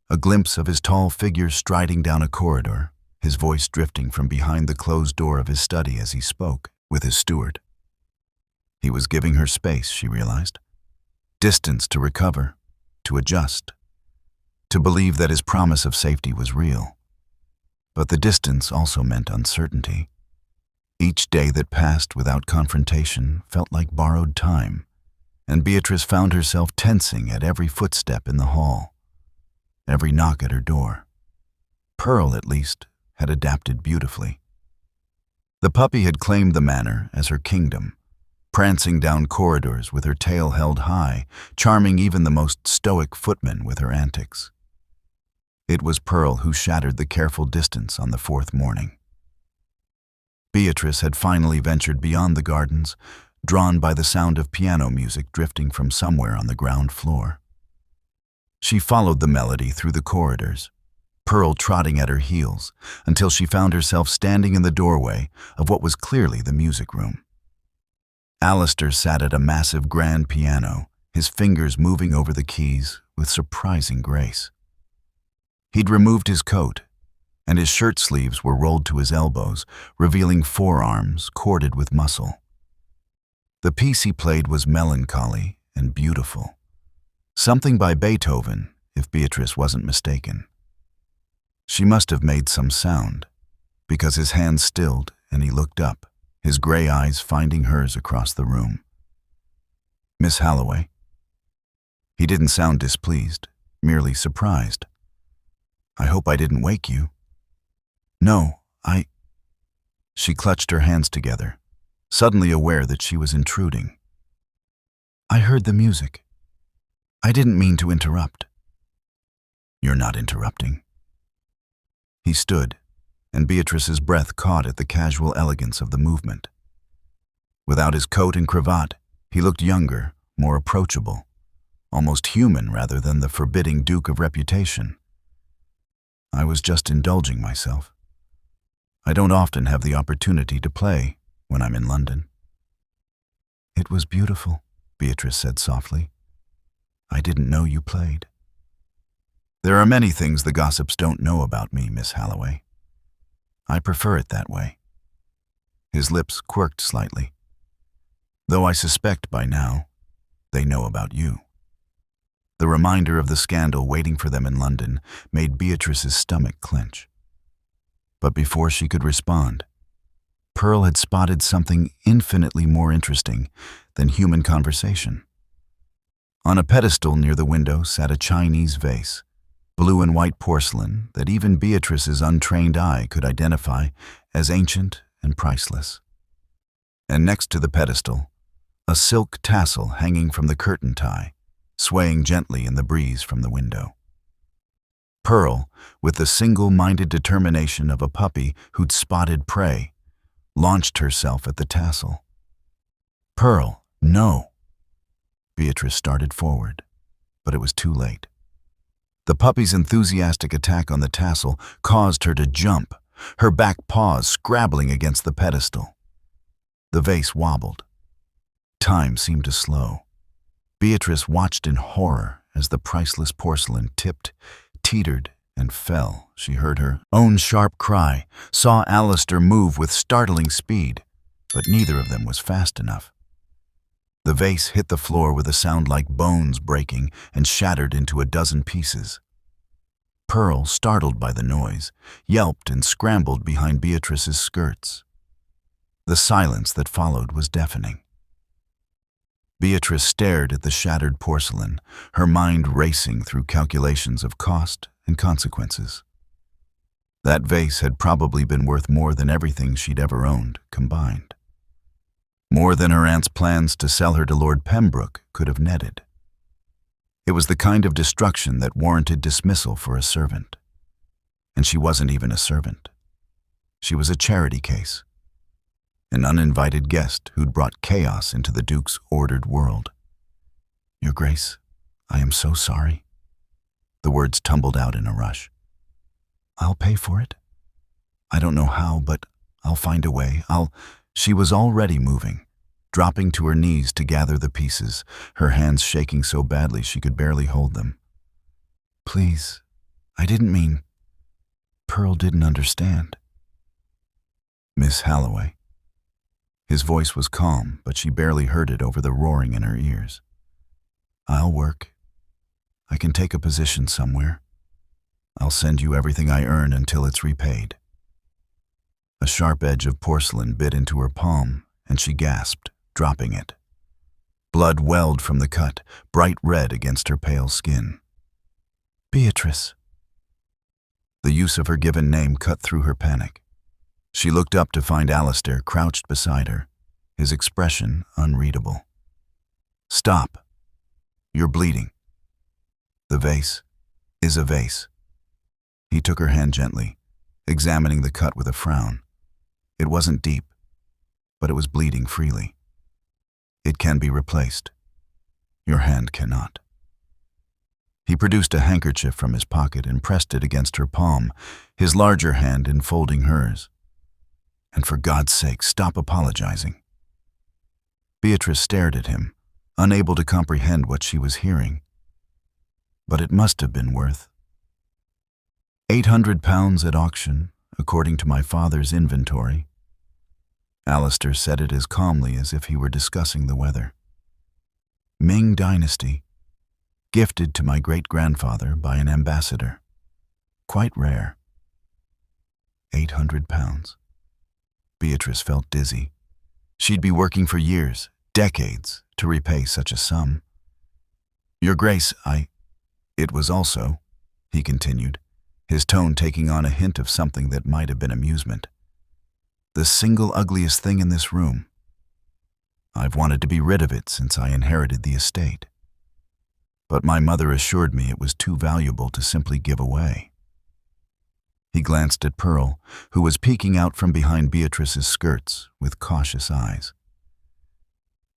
a glimpse of his tall figure striding down a corridor, his voice drifting from behind the closed door of his study as he spoke with his steward. He was giving her space, she realized. Distance to recover, to adjust, to believe that his promise of safety was real. But the distance also meant uncertainty. Each day that passed without confrontation felt like borrowed time, and Beatrice found herself tensing at every footstep in the hall, every knock at her door. Pearl, at least, had adapted beautifully. The puppy had claimed the manor as her kingdom, prancing down corridors with her tail held high, charming even the most stoic footmen with her antics. It was Pearl who shattered the careful distance on the 4th morning. Beatrice had finally ventured beyond the gardens, drawn by the sound of piano music drifting from somewhere on the ground floor. She followed the melody through the corridors, Pearl trotting at her heels, until she found herself standing in the doorway of what was clearly the music room. Alistair sat at a massive grand piano, his fingers moving over the keys with surprising grace. He'd removed his coat, and his shirt sleeves were rolled to his elbows, revealing forearms corded with muscle. The piece he played was melancholy and beautiful. Something by Beethoven, if Beatrice wasn't mistaken. She must have made some sound, because his hand stilled and he looked up, his gray eyes finding hers across the room. "Miss Halloway?" He didn't sound displeased, merely surprised. "I hope I didn't wake you." "No, She clutched her hands together, suddenly aware that she was intruding. "I heard the music. I didn't mean to interrupt." "You're not interrupting." He stood, and Beatrice's breath caught at the casual elegance of the movement. Without his coat and cravat, he looked younger, more approachable, almost human rather than the forbidding Duke of reputation. "I was just indulging myself. I don't often have the opportunity to play when I'm in London." "It was beautiful," Beatrice said softly. "I didn't know you played." "There are many things the gossips don't know about me, Miss Halloway. I prefer it that way." His lips quirked slightly. "Though I suspect by now, they know about you." The reminder of the scandal waiting for them in London made Beatrice's stomach clench. But before she could respond, Pearl had spotted something infinitely more interesting than human conversation. On a pedestal near the window sat a Chinese vase, blue and white porcelain that even Beatrice's untrained eye could identify as ancient and priceless. And next to the pedestal, a silk tassel hanging from the curtain tie, swaying gently in the breeze from the window. Pearl, with the single-minded determination of a puppy who'd spotted prey, launched herself at the tassel. "Pearl, no!" Beatrice started forward, but it was too late. The puppy's enthusiastic attack on the tassel caused her to jump, her back paws scrabbling against the pedestal. The vase wobbled. Time seemed to slow. Beatrice watched in horror as the priceless porcelain tipped, teetered, and fell. She heard her own sharp cry, saw Alistair move with startling speed, but neither of them was fast enough. The vase hit the floor with a sound like bones breaking and shattered into a dozen pieces. Pearl, startled by the noise, yelped and scrambled behind Beatrice's skirts. The silence that followed was deafening. Beatrice stared at the shattered porcelain, her mind racing through calculations of cost and consequences. That vase had probably been worth more than everything she'd ever owned, combined. More than her aunt's plans to sell her to Lord Pembroke could have netted. It was the kind of destruction that warranted dismissal for a servant. And she wasn't even a servant. She was a charity case. An uninvited guest who'd brought chaos into the Duke's ordered world. "Your Grace, I am so sorry." The words tumbled out in a rush. "I'll pay for it. I don't know how, but I'll find a way. She was already moving, dropping to her knees to gather the pieces, her hands shaking so badly she could barely hold them. "Please, I didn't mean..." Pearl didn't understand. "Miss Halloway." His voice was calm, but she barely heard it over the roaring in her ears. "I'll work. I can take a position somewhere. I'll send you everything I earn until it's repaid." A sharp edge of porcelain bit into her palm, and she gasped, dropping it. Blood welled from the cut, bright red against her pale skin. "Beatrice." The use of her given name cut through her panic. She looked up to find Alistair crouched beside her, his expression unreadable. "Stop. You're bleeding. The vase is a vase." He took her hand gently, examining the cut with a frown. It wasn't deep, but it was bleeding freely. "It can be replaced. Your hand cannot." He produced a handkerchief from his pocket and pressed it against her palm, his larger hand enfolding hers. "And for God's sake, stop apologizing." Beatrice stared at him, unable to comprehend what she was hearing. But it must have been worth £800 at auction, according to my father's inventory. Alistair said it as calmly as if he were discussing the weather. "Ming Dynasty, gifted to my great-grandfather by an ambassador. Quite rare." £800. Beatrice felt dizzy. She'd be working for years, decades, to repay such a sum. "Your Grace, It was also," he continued, his tone taking on a hint of something that might have been amusement, "the single ugliest thing in this room. I've wanted to be rid of it since I inherited the estate. But my mother assured me it was too valuable to simply give away." He glanced at Pearl, who was peeking out from behind Beatrice's skirts with cautious eyes.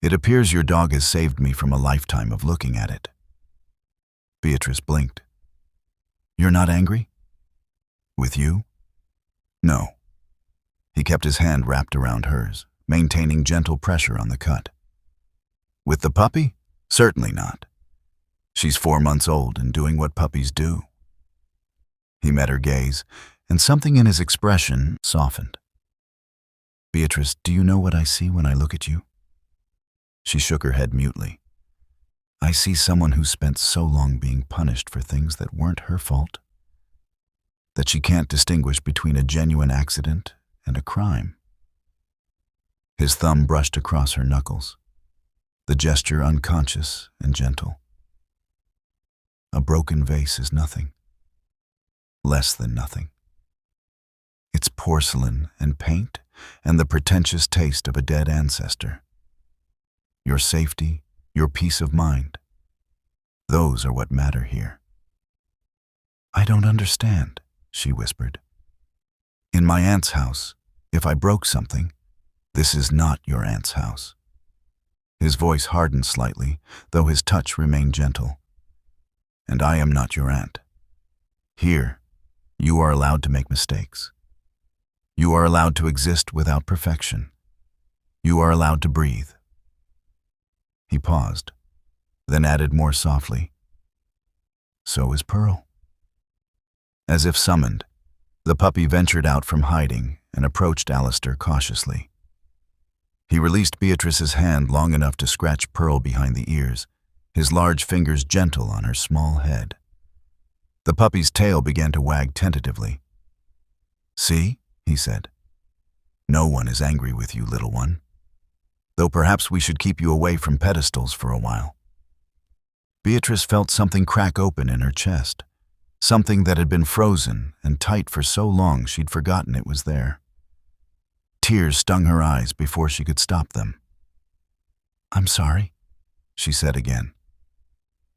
"It appears your dog has saved me from a lifetime of looking at it." Beatrice blinked. "You're not angry?" "With you?" "No." He kept his hand wrapped around hers, maintaining gentle pressure on the cut. "With the puppy? Certainly not. She's 4 months old and doing what puppies do." He met her gaze, and something in his expression softened. "Beatrice, do you know what I see when I look at you?" She shook her head mutely. "I see someone who spent so long being punished for things that weren't her fault, that she can't distinguish between a genuine accident and a crime." His thumb brushed across her knuckles, the gesture unconscious and gentle. "A broken vase is nothing. Less than nothing. It's porcelain and paint and the pretentious taste of a dead ancestor. Your safety, your peace of mind, those are what matter here." "I don't understand," she whispered. "In my aunt's house, if I broke something, this is not your aunt's house." His voice hardened slightly, though his touch remained gentle. "And I am not your aunt. Here, you are allowed to make mistakes. You are allowed to exist without perfection. You are allowed to breathe." He paused, then added more softly, "So is Pearl." As if summoned, the puppy ventured out from hiding and approached Alistair cautiously. He released Beatrice's hand long enough to scratch Pearl behind the ears, his large fingers gentle on her small head. The puppy's tail began to wag tentatively. "See," he said. "No one is angry with you, little one. Though perhaps we should keep you away from pedestals for a while." Beatrice felt something crack open in her chest, something that had been frozen and tight for so long she'd forgotten it was there. Tears stung her eyes before she could stop them. "I'm sorry," she said again.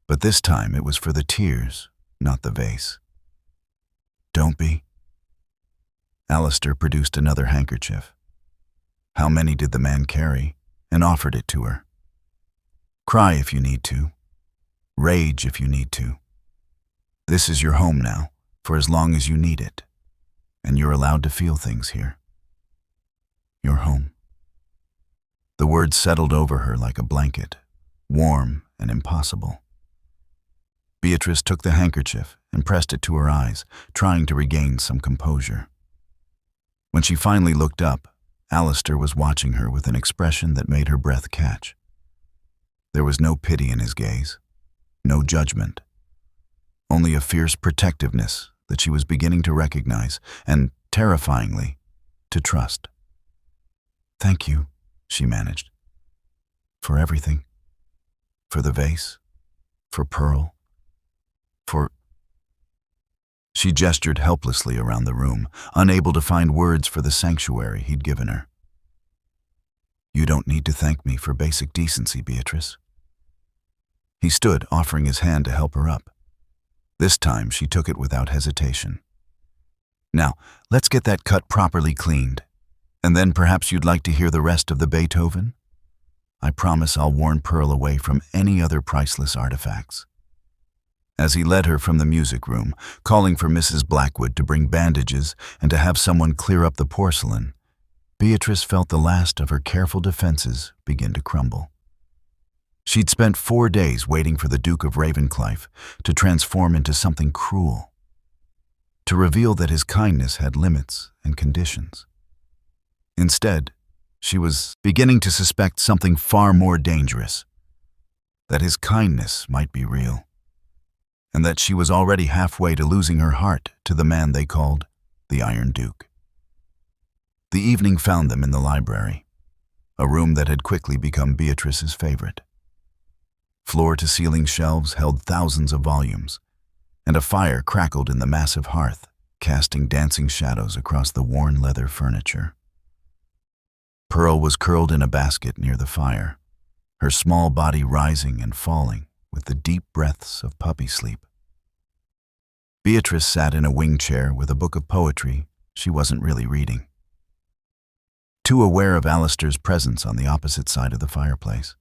But this time it was for the tears, not the vase. "Don't be." Alistair produced another handkerchief. How many did the man carry? And offered it to her. "Cry if you need to. Rage if you need to. This is your home now, for as long as you need it. And you're allowed to feel things here. Your home." The words settled over her like a blanket, warm and impossible. Beatrice took the handkerchief and pressed it to her eyes, trying to regain some composure. When she finally looked up, Alistair was watching her with an expression that made her breath catch. There was no pity in his gaze, no judgment, only a fierce protectiveness that she was beginning to recognize and, terrifyingly, to trust. "Thank you," she managed. "For everything. For the vase. For Pearl. For—" She gestured helplessly around the room, unable to find words for the sanctuary he'd given her. "You don't need to thank me for basic decency, Beatrice." He stood, offering his hand to help her up. This time she took it without hesitation. "Now, let's get that cut properly cleaned, and then perhaps you'd like to hear the rest of the Beethoven? I promise I'll warn Pearl away from any other priceless artifacts." As he led her from the music room, calling for Mrs. Blackwood to bring bandages and to have someone clear up the porcelain, Beatrice felt the last of her careful defenses begin to crumble. She'd spent 4 days waiting for the Duke of Ravenclife to transform into something cruel, to reveal that his kindness had limits and conditions. Instead, she was beginning to suspect something far more dangerous, that his kindness might be real, and that she was already halfway to losing her heart to the man they called the Iron Duke. The evening found them in the library, a room that had quickly become Beatrice's favorite. Floor-to-ceiling shelves held thousands of volumes, and a fire crackled in the massive hearth, casting dancing shadows across the worn leather furniture. Pearl was curled in a basket near the fire, her small body rising and falling with the deep breaths of puppy sleep. Beatrice sat in a wing chair with a book of poetry she wasn't really reading, too aware of Alistair's presence on the opposite side of the fireplace.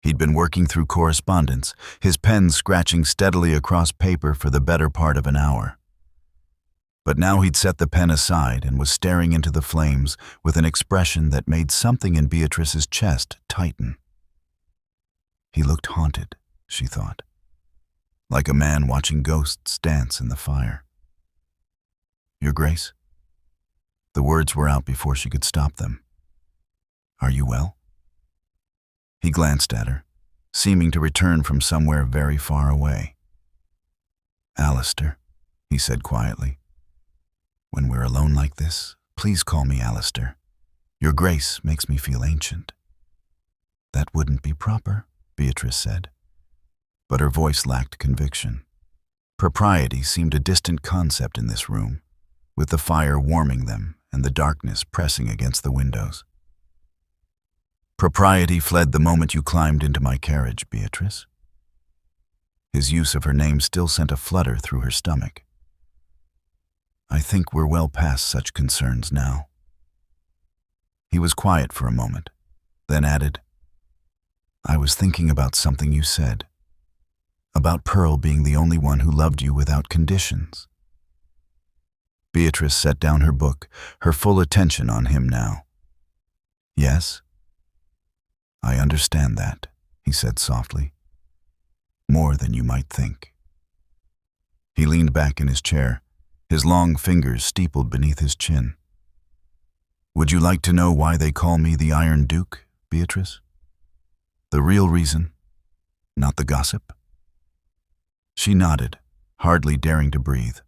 He'd been working through correspondence, his pen scratching steadily across paper for the better part of an hour. But now he'd set the pen aside and was staring into the flames with an expression that made something in Beatrice's chest tighten. He looked haunted, she thought, like a man watching ghosts dance in the fire. "Your Grace?" The words were out before she could stop them. "Are you well?" He glanced at her, seeming to return from somewhere very far away. "Alistair," he said quietly. "When we're alone like this, please call me Alistair. Your Grace makes me feel ancient." "That wouldn't be proper," Beatrice said. But her voice lacked conviction. Propriety seemed a distant concept in this room, with the fire warming them and the darkness pressing against the windows. "Propriety fled the moment you climbed into my carriage, Beatrice." His use of her name still sent a flutter through her stomach. "I think we're well past such concerns now." He was quiet for a moment, then added, "I was thinking about something you said, about Pearl being the only one who loved you without conditions." Beatrice set down her book, her full attention on him now. "Yes? I understand that," he said softly. "More than you might think." He leaned back in his chair, his long fingers steepled beneath his chin. "Would you like to know why they call me the Iron Duke, Beatrice? The real reason, not the gossip?" She nodded, hardly daring to breathe.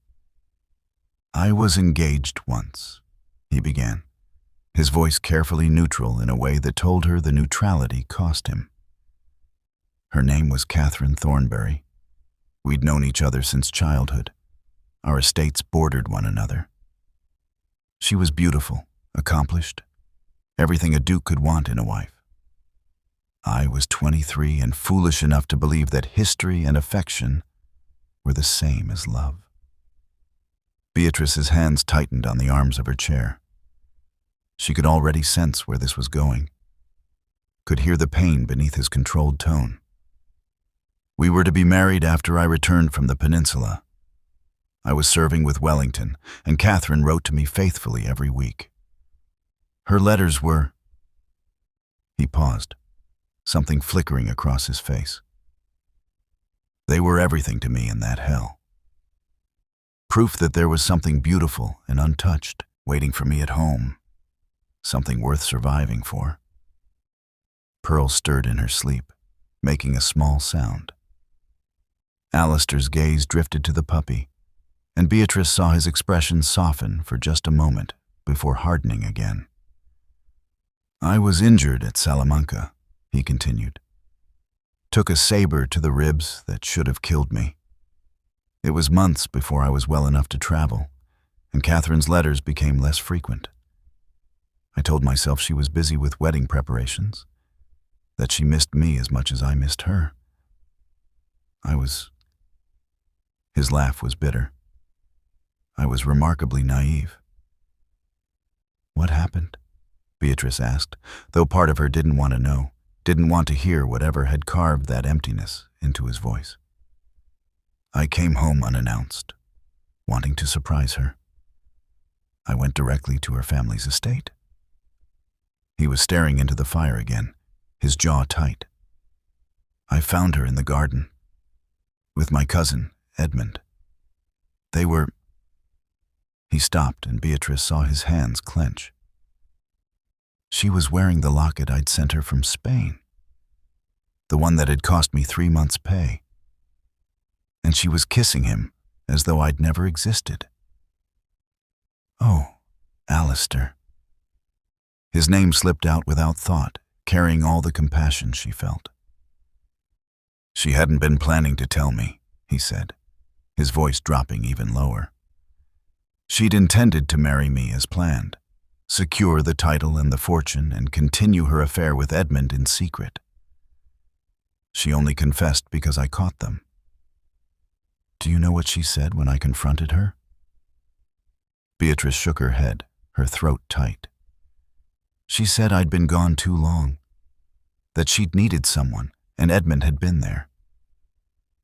"I was engaged once," he began, his voice carefully neutral in a way that told her the neutrality cost him. Her name was Catherine Thornbury. We'd known each other since childhood. Our estates bordered one another. She was beautiful, accomplished, everything a duke could want in a wife. I was 23 and foolish enough to believe that history and affection were the same as love. Beatrice's hands tightened on the arms of her chair. She could already sense where this was going, could hear the pain beneath his controlled tone. We were to be married after I returned from the peninsula. I was serving with Wellington, and Catherine wrote to me faithfully every week. Her letters were... He paused, something flickering across his face. They were everything to me in that hell. Proof that there was something beautiful and untouched waiting for me at home, something worth surviving for. Pearl stirred in her sleep, making a small sound. Alistair's gaze drifted to the puppy, and Beatrice saw his expression soften for just a moment before hardening again. "I was injured at Salamanca," he continued. "Took a saber to the ribs that should have killed me. It was months before I was well enough to travel, and Catherine's letters became less frequent. I told myself she was busy with wedding preparations, that she missed me as much as I missed her. His laugh was bitter. I was remarkably naive. "What happened?" Beatrice asked, though part of her didn't want to know, didn't want to hear whatever had carved that emptiness into his voice. "I came home unannounced, wanting to surprise her. I went directly to her family's estate." He was staring into the fire again, his jaw tight. "I found her in the garden, with my cousin, Edmund. They were..." He stopped, and Beatrice saw his hands clench. She was wearing the locket I'd sent her from Spain, the one that had cost me 3 months' pay. And she was kissing him as though I'd never existed. "Oh, Alistair." His name slipped out without thought, carrying all the compassion she felt. "She hadn't been planning to tell me," he said, his voice dropping even lower. "She'd intended to marry me as planned, secure the title and the fortune, and continue her affair with Edmund in secret. She only confessed because I caught them. Do you know what she said when I confronted her?" Beatrice shook her head, her throat tight. "She said I'd been gone too long, that she'd needed someone, and Edmund had been there.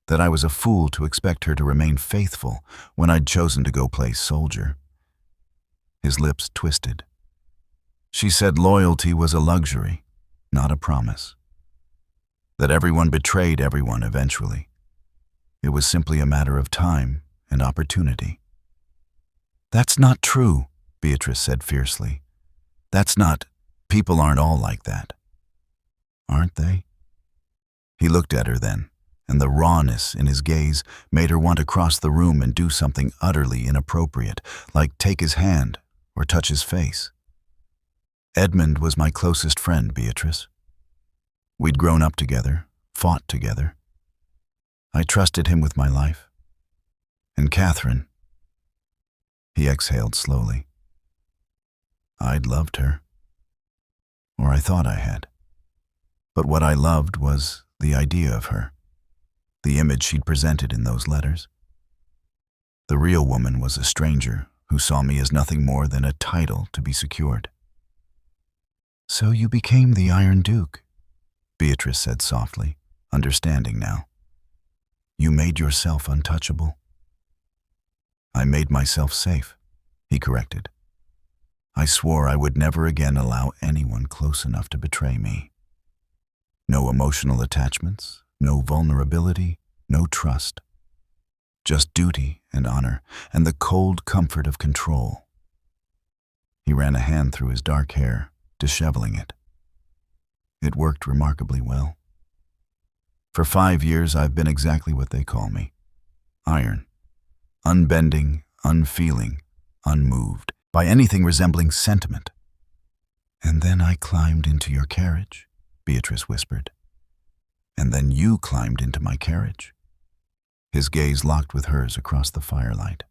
That I was a fool to expect her to remain faithful when I'd chosen to go play soldier." His lips twisted. "She said loyalty was a luxury, not a promise. That everyone betrayed everyone eventually. It was simply a matter of time and opportunity." "That's not true," Beatrice said fiercely. "That's not... People aren't all like that." "Aren't they?" He looked at her then, and the rawness in his gaze made her want to cross the room and do something utterly inappropriate, like take his hand or touch his face. "Edmund was my closest friend, Beatrice. We'd grown up together, fought together. I trusted him with my life. And Catherine..." He exhaled slowly. "I'd loved her. Or I thought I had. But what I loved was the idea of her, the image she'd presented in those letters. The real woman was a stranger who saw me as nothing more than a title to be secured." "So you became the Iron Duke," Beatrice said softly, understanding now. "You made yourself untouchable." "I made myself safe," he corrected. "I swore I would never again allow anyone close enough to betray me. No emotional attachments, no vulnerability, no trust. Just duty and honor, and the cold comfort of control." He ran a hand through his dark hair, disheveling it. "It worked remarkably well. For 5 years I've been exactly what they call me, iron, unbending, unfeeling, unmoved by anything resembling sentiment. "And then I climbed into your carriage," Beatrice whispered. "And then you climbed into my carriage." His gaze locked with hers across the firelight.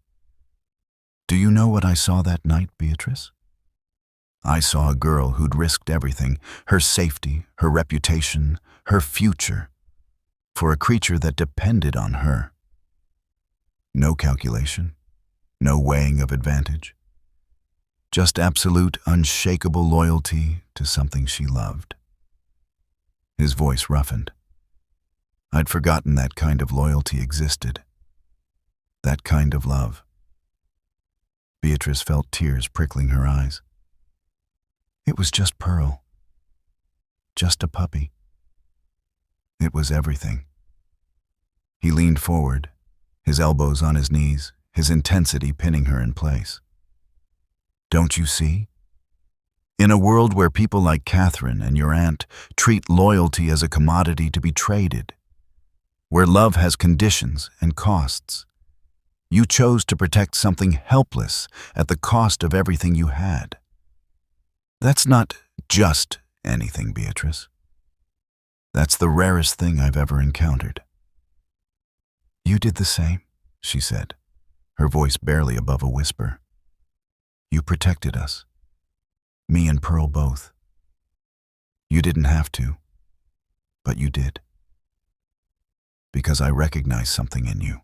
"Do you know what I saw that night, Beatrice? I saw a girl who'd risked everything, her safety, her reputation, her future, for a creature that depended on her. No calculation, no weighing of advantage. Just absolute, unshakable loyalty to something she loved." His voice roughened. "I'd forgotten that kind of loyalty existed. That kind of love." Beatrice felt tears prickling her eyes. "It was just Pearl. Just a puppy." It was everything. He leaned forward, his elbows on his knees, his intensity pinning her in place. "Don't you see? In a world where people like Catherine and your aunt treat loyalty as a commodity to be traded, where love has conditions and costs, you chose to protect something helpless at the cost of everything you had. That's not just anything, Beatrice. That's the rarest thing I've ever encountered." "You did the same," she said, her voice barely above a whisper. "You protected us. Me and Pearl both. You didn't have to, but you did. Because I recognized something in you."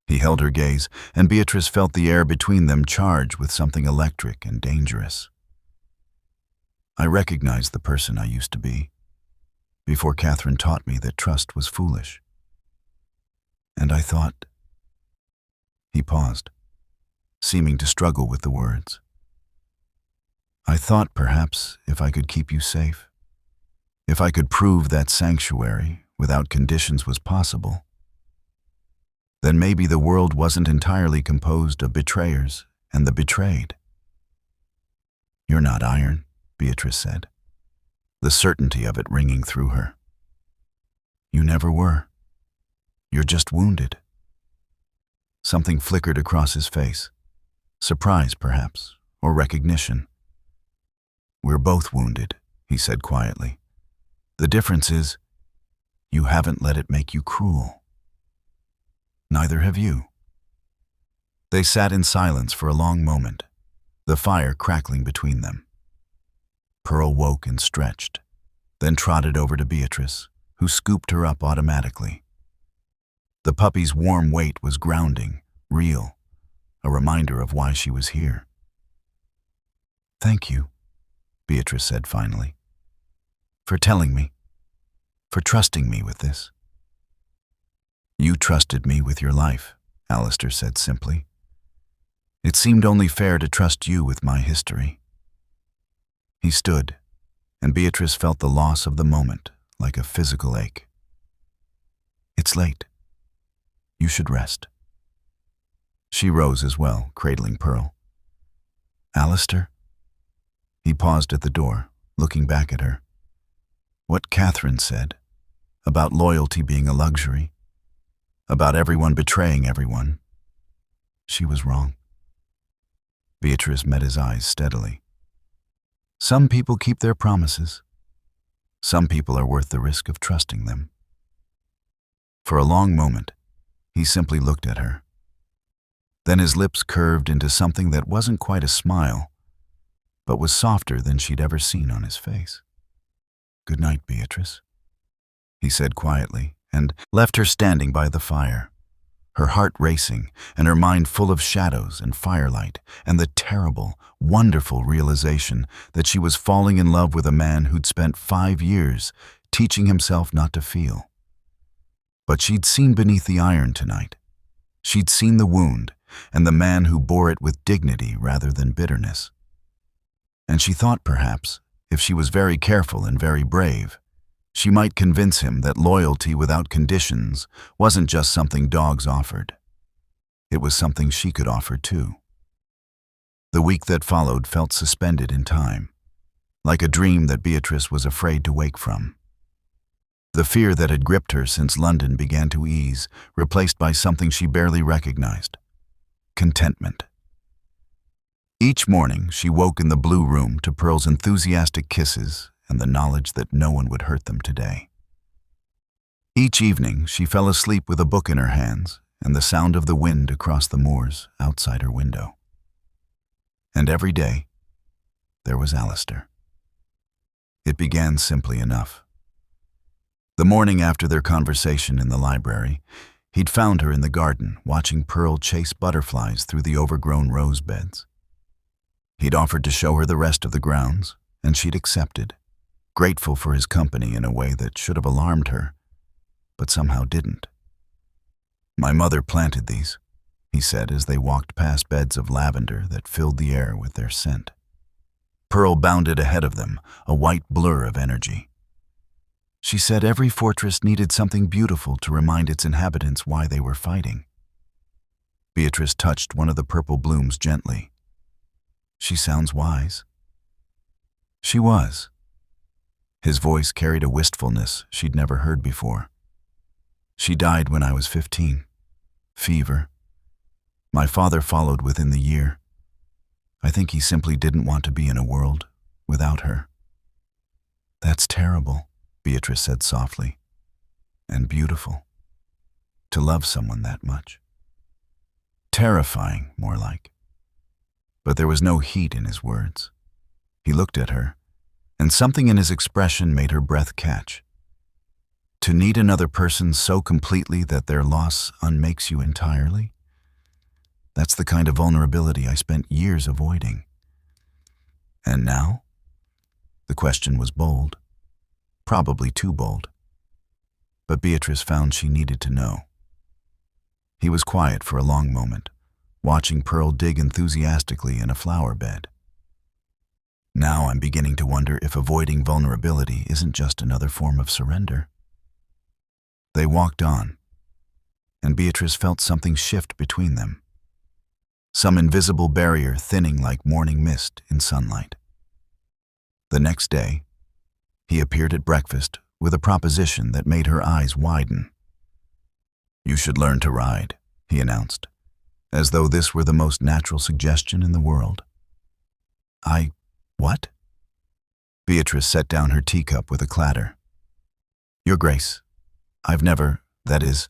He held her gaze, and Beatrice felt the air between them charged with something electric and dangerous. "I recognized the person I used to be, before Catherine taught me that trust was foolish. And I thought—" He paused, seeming to struggle with the words. "I thought perhaps if I could keep you safe, if I could prove that sanctuary without conditions was possible, then maybe the world wasn't entirely composed of betrayers and the betrayed." "You're not iron," Beatrice said, the certainty of it ringing through her. "You never were. You're just wounded." Something flickered across his face, surprise perhaps, or recognition. "We're both wounded," he said quietly. "The difference is, you haven't let it make you cruel. Neither have you." They sat in silence for a long moment, the fire crackling between them. Pearl woke and stretched, then trotted over to Beatrice, who scooped her up automatically. The puppy's warm weight was grounding, real, a reminder of why she was here. "Thank you," Beatrice said finally, "for telling me, for trusting me with this." "You trusted me with your life," Alistair said simply. "It seemed only fair to trust you with my history." He stood, and Beatrice felt the loss of the moment like a physical ache. "It's late. You should rest." She rose as well, cradling Pearl. "Alistair?" He paused at the door, looking back at her. "What Catherine said, about loyalty being a luxury, about everyone betraying everyone, she was wrong." Beatrice met his eyes steadily. "Some people keep their promises. Some people are worth the risk of trusting them." For a long moment, he simply looked at her. Then his lips curved into something that wasn't quite a smile, but was softer than she'd ever seen on his face. "Good night, Beatrice," he said quietly, and left her standing by the fire, her heart racing and her mind full of shadows and firelight and the terrible, wonderful realization that she was falling in love with a man who'd spent 5 years teaching himself not to feel. But she'd seen beneath the iron tonight. She'd seen the wound and the man who bore it with dignity rather than bitterness. And she thought perhaps, if she was very careful and very brave, she might convince him that loyalty without conditions wasn't just something dogs offered. It was something she could offer too. The week that followed felt suspended in time, like a dream that Beatrice was afraid to wake from. The fear that had gripped her since London began to ease, replaced by something she barely recognized: contentment. Each morning, she woke in the blue room to Pearl's enthusiastic kisses and the knowledge that no one would hurt them today. Each evening, she fell asleep with a book in her hands and the sound of the wind across the moors outside her window. And every day, there was Alistair. It began simply enough. The morning after their conversation in the library, he'd found her in the garden watching Pearl chase butterflies through the overgrown rose beds. He'd offered to show her the rest of the grounds, and she'd accepted, grateful for his company in a way that should have alarmed her, but somehow didn't. "My mother planted these," he said as they walked past beds of lavender that filled the air with their scent. Pearl bounded ahead of them, a white blur of energy. She said every fortress needed something beautiful to remind its inhabitants why they were fighting. Beatrice touched one of the purple blooms gently. "She sounds wise." She was. His voice carried a wistfulness she'd never heard before. "She died when I was 15. Fever. My father followed within the year. I think he simply didn't want to be in a world without her." "That's terrible," Beatrice said softly. "And beautiful. To love someone that much. Terrifying, more like." But there was no heat in his words. He looked at her, and something in his expression made her breath catch. To need another person so completely that their loss unmakes you entirely? That's the kind of vulnerability I spent years avoiding. And now? The question was bold. Probably too bold. But Beatrice found she needed to know. He was quiet for a long moment, watching Pearl dig enthusiastically in a flower bed. "Now I'm beginning to wonder if avoiding vulnerability isn't just another form of surrender." They walked on, and Beatrice felt something shift between them. Some invisible barrier thinning like morning mist in sunlight. The next day, he appeared at breakfast with a proposition that made her eyes widen. "You should learn to ride," he announced, as though this were the most natural suggestion in the world. What?" Beatrice set down her teacup with a clatter. "Your Grace, I've never, that is,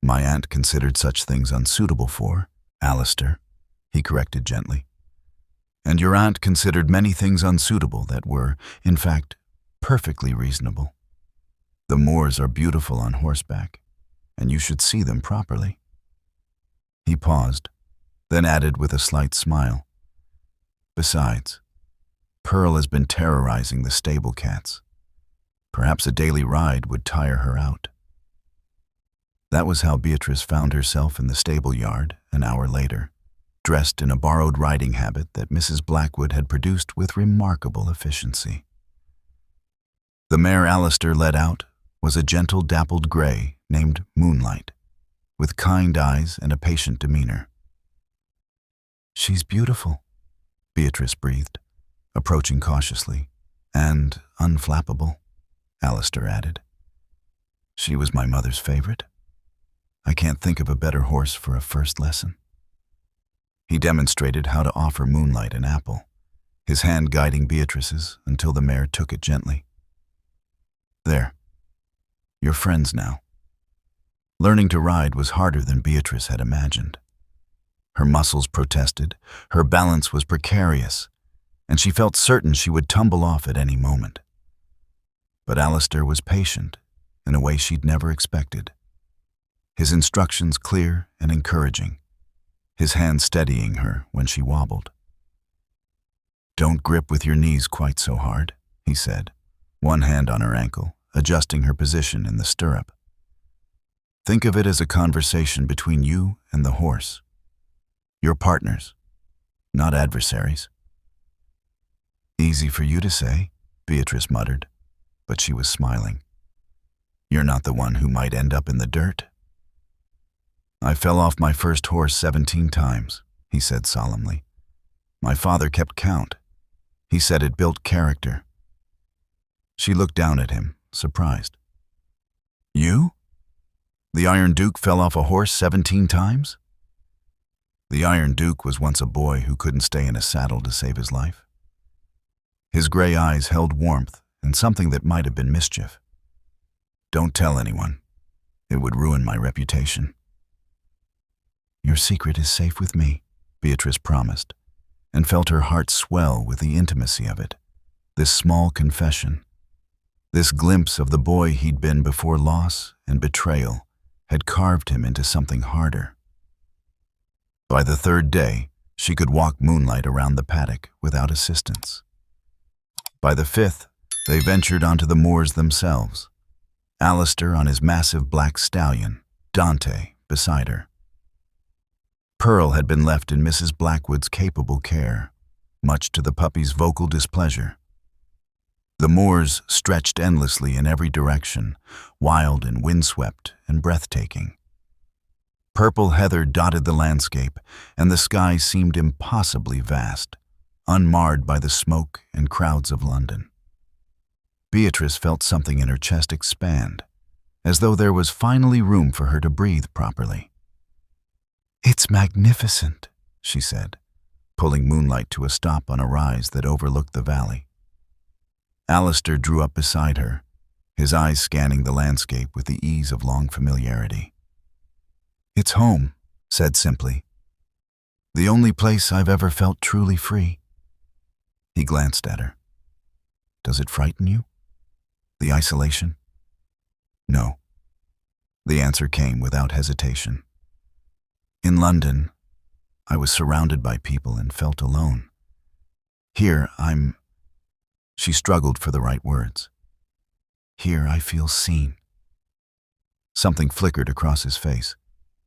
my aunt considered such things unsuitable for Alistair," he corrected gently. "And your aunt considered many things unsuitable that were, in fact, perfectly reasonable. The moors are beautiful on horseback, and you should see them properly." He paused, then added with a slight smile, "Besides, Pearl has been terrorizing the stable cats. Perhaps a daily ride would tire her out." That was how Beatrice found herself in the stable yard an hour later, dressed in a borrowed riding habit that Mrs. Blackwood had produced with remarkable efficiency. The mare Alistair led out was a gentle dappled gray named Moonlight, with kind eyes and a patient demeanor. "She's beautiful," Beatrice breathed, approaching cautiously. "And unflappable," Alistair added. "She was my mother's favorite. I can't think of a better horse for a first lesson." He demonstrated how to offer Moonlight an apple, his hand guiding Beatrice's until the mare took it gently. "There. You're friends now." Learning to ride was harder than Beatrice had imagined. Her muscles protested, her balance was precarious, and she felt certain she would tumble off at any moment. But Alistair was patient in a way she'd never expected. His instructions clear and encouraging, his hand steadying her when she wobbled. "Don't grip with your knees quite so hard," he said, one hand on her ankle, adjusting her position in the stirrup. "Think of it as a conversation between you and the horse. You're partners, not adversaries." "Easy for you to say," Beatrice muttered, but she was smiling. "You're not the one who might end up in the dirt." "I fell off my first horse 17 times, he said solemnly. "My father kept count. He said it built character." She looked down at him, surprised. You? The Iron Duke fell off a horse 17 times? The Iron Duke was once a boy who couldn't stay in a saddle to save his life. His gray eyes held warmth and something that might have been mischief. Don't tell anyone. It would ruin my reputation. Your secret is safe with me, Beatrice promised, and felt her heart swell with the intimacy of it. This small confession, this glimpse of the boy he'd been before loss and betrayal, had carved him into something harder. By the third day, she could walk moonlight around the paddock without assistance. By the fifth, they ventured onto the moors themselves, Alistair on his massive black stallion, Dante beside her. Pearl had been left in Mrs. Blackwood's capable care, much to the puppy's vocal displeasure. The moors stretched endlessly in every direction, wild and windswept and breathtaking. Purple heather dotted the landscape, and the sky seemed impossibly vast, unmarred by the smoke and crowds of London. Beatrice felt something in her chest expand, as though there was finally room for her to breathe properly. "It's magnificent," she said, pulling moonlight to a stop on a rise that overlooked the valley. Alistair drew up beside her, his eyes scanning the landscape with the ease of long familiarity. "It's home," said simply. "The only place I've ever felt truly free." He glanced at her. "Does it frighten you? The isolation?" "No." The answer came without hesitation. "In London, I was surrounded by people and felt alone. Here, I'm..." She struggled for the right words. "Here, I feel seen." Something flickered across his face,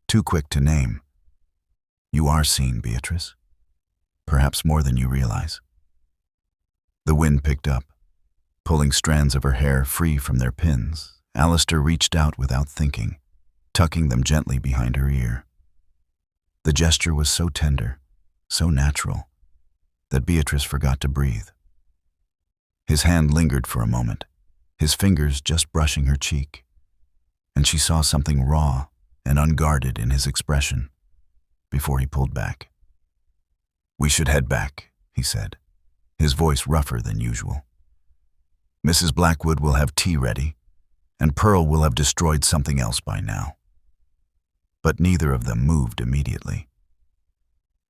too quick to name. "You are seen, Beatrice. Perhaps more than you realize." The wind picked up, pulling strands of her hair free from their pins. Alistair reached out without thinking, tucking them gently behind her ear. The gesture was so tender, so natural, that Beatrice forgot to breathe. His hand lingered for a moment, his fingers just brushing her cheek, and she saw something raw and unguarded in his expression before he pulled back. "We should head back," he said, his voice rougher than usual. "Mrs. Blackwood will have tea ready, and Pearl will have destroyed something else by now." But neither of them moved immediately.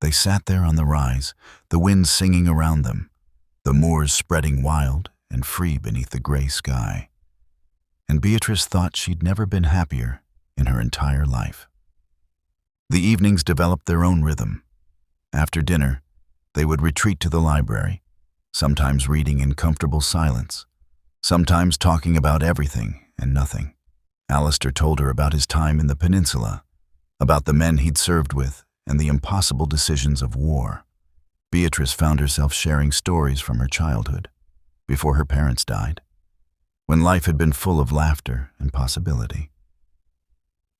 They sat there on the rise, the wind singing around them, the moors spreading wild and free beneath the gray sky. And Beatrice thought she'd never been happier in her entire life. The evenings developed their own rhythm. After dinner, they would retreat to the library, sometimes reading in comfortable silence, sometimes talking about everything and nothing. Alistair told her about his time in the peninsula, about the men he'd served with and the impossible decisions of war. Beatrice found herself sharing stories from her childhood, before her parents died, when life had been full of laughter and possibility.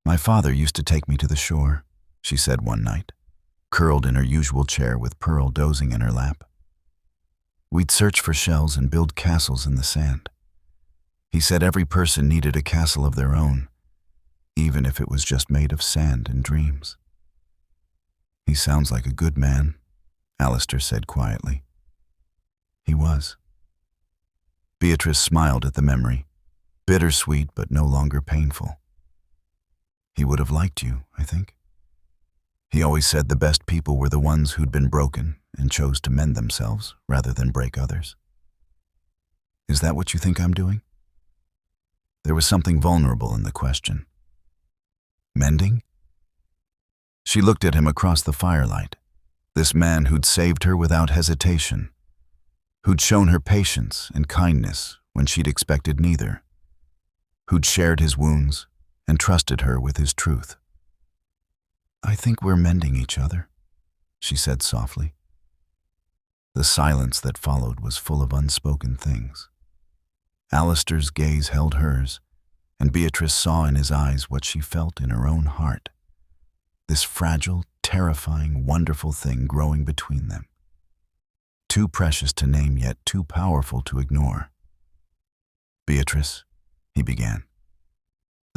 "My father used to take me to the shore," she said one night, curled in her usual chair with Pearl dozing in her lap. "We'd search for shells and build castles in the sand. He said every person needed a castle of their own, even if it was just made of sand and dreams." "He sounds like a good man," Alistair said quietly. "He was." Beatrice smiled at the memory, bittersweet but no longer painful. "He would have liked you, I think. He always said the best people were the ones who'd been broken and chose to mend themselves rather than break others." "Is that what you think I'm doing?" There was something vulnerable in the question. "Mending?" She looked at him across the firelight, this man who'd saved her without hesitation, who'd shown her patience and kindness when she'd expected neither, who'd shared his wounds and trusted her with his truth. "I think we're mending each other," she said softly. The silence that followed was full of unspoken things. Alistair's gaze held hers, and Beatrice saw in his eyes what she felt in her own heart, this fragile, terrifying, wonderful thing growing between them. Too precious to name, yet too powerful to ignore. "Beatrice," he began.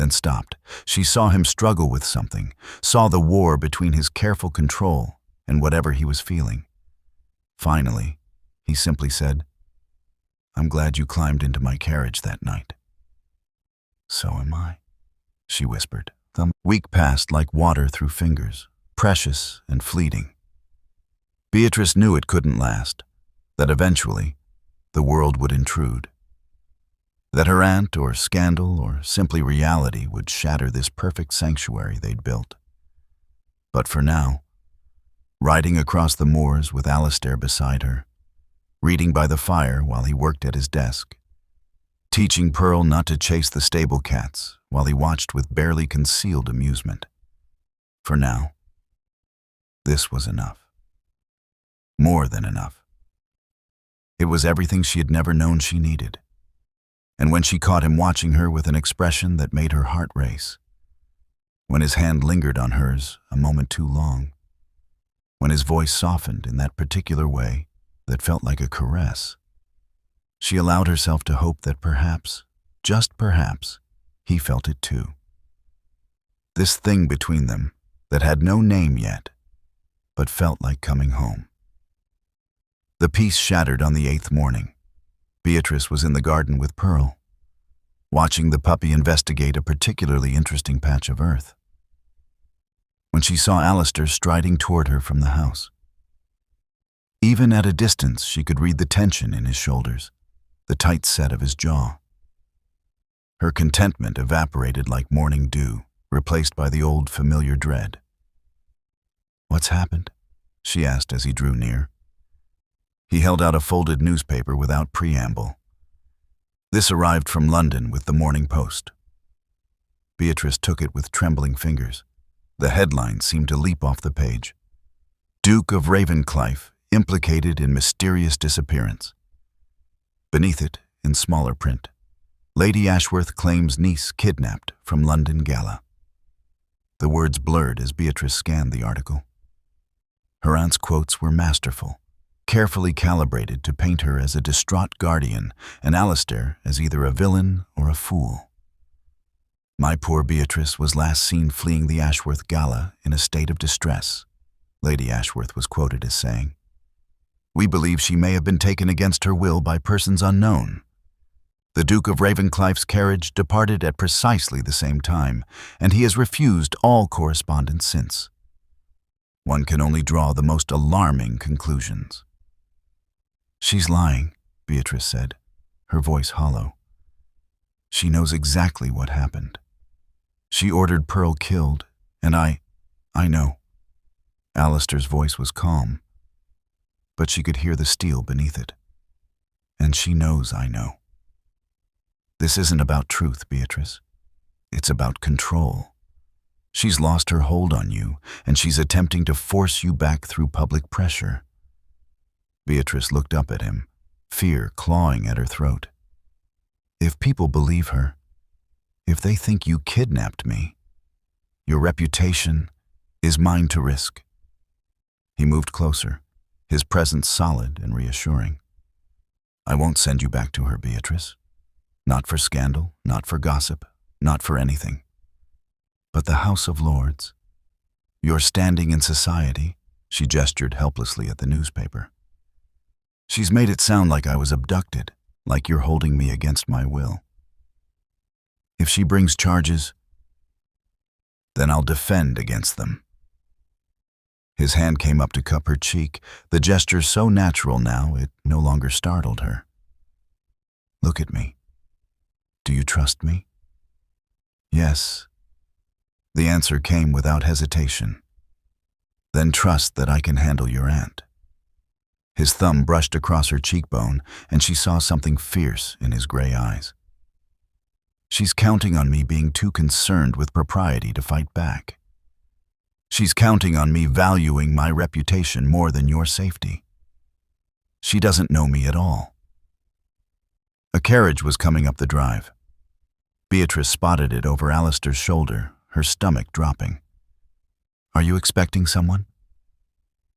then stopped. She saw him struggle with something, saw the war between his careful control and whatever he was feeling. Finally, he simply said, "I'm glad you climbed into my carriage that night." "So am I," she whispered. The week passed like water through fingers, precious and fleeting. Beatrice knew it couldn't last, that eventually the world would intrude, that her aunt or scandal or simply reality would shatter this perfect sanctuary they'd built. But for now, riding across the moors with Alistair beside her, reading by the fire while he worked at his desk, teaching Pearl not to chase the stable cats while he watched with barely concealed amusement. For now, this was enough. More than enough. It was everything she had never known she needed. And when she caught him watching her with an expression that made her heart race, when his hand lingered on hers a moment too long, when his voice softened in that particular way that felt like a caress, she allowed herself to hope that perhaps, just perhaps, he felt it too. This thing between them that had no name yet, but felt like coming home. The peace shattered on the 8th morning. Beatrice was in the garden with Pearl, watching the puppy investigate a particularly interesting patch of earth, when she saw Alistair striding toward her from the house. Even at a distance, she could read the tension in his shoulders, the tight set of his jaw. Her contentment evaporated like morning dew, replaced by the old familiar dread. "What's happened?" she asked as he drew near. He held out a folded newspaper without preamble. This arrived from London with the Morning Post. Beatrice took it with trembling fingers. The headline seemed to leap off the page. "Duke of Ravenclife implicated in mysterious disappearance." Beneath it, in smaller print, "Lady Ashworth claims niece kidnapped from London gala." The words blurred as Beatrice scanned the article. Her aunt's quotes were masterful, carefully calibrated to paint her as a distraught guardian and Alistair as either a villain or a fool. "My poor Beatrice was last seen fleeing the Ashworth gala in a state of distress," Lady Ashworth was quoted as saying. "We believe she may have been taken against her will by persons unknown. The Duke of Ravenclife's carriage departed at precisely the same time, and he has refused all correspondence since. One can only draw the most alarming conclusions." "She's lying," Beatrice said, her voice hollow. "She knows exactly what happened. She ordered Pearl killed, and I know." Alistair's voice was calm, but she could hear the steel beneath it. "And she knows I know. This isn't about truth, Beatrice. It's about control. She's lost her hold on you, and she's attempting to force you back through public pressure." Beatrice looked up at him, fear clawing at her throat. "If people believe her, if they think you kidnapped me, your reputation is mine to risk." He moved closer, his presence solid and reassuring. "I won't send you back to her, Beatrice. Not for scandal, not for gossip, not for anything. But the House of Lords, your standing in society," she gestured helplessly at the newspaper. "She's made it sound like I was abducted, like you're holding me against my will. If she brings charges, then I'll defend against them." His hand came up to cup her cheek, the gesture so natural now it no longer startled her. "Look at me. Do you trust me?" "Yes." The answer came without hesitation. "Then trust that I can handle your aunt." His thumb brushed across her cheekbone, and she saw something fierce in his gray eyes. "She's counting on me being too concerned with propriety to fight back. She's counting on me valuing my reputation more than your safety. She doesn't know me at all." A carriage was coming up the drive. Beatrice spotted it over Alistair's shoulder, her stomach dropping. "Are you expecting someone?"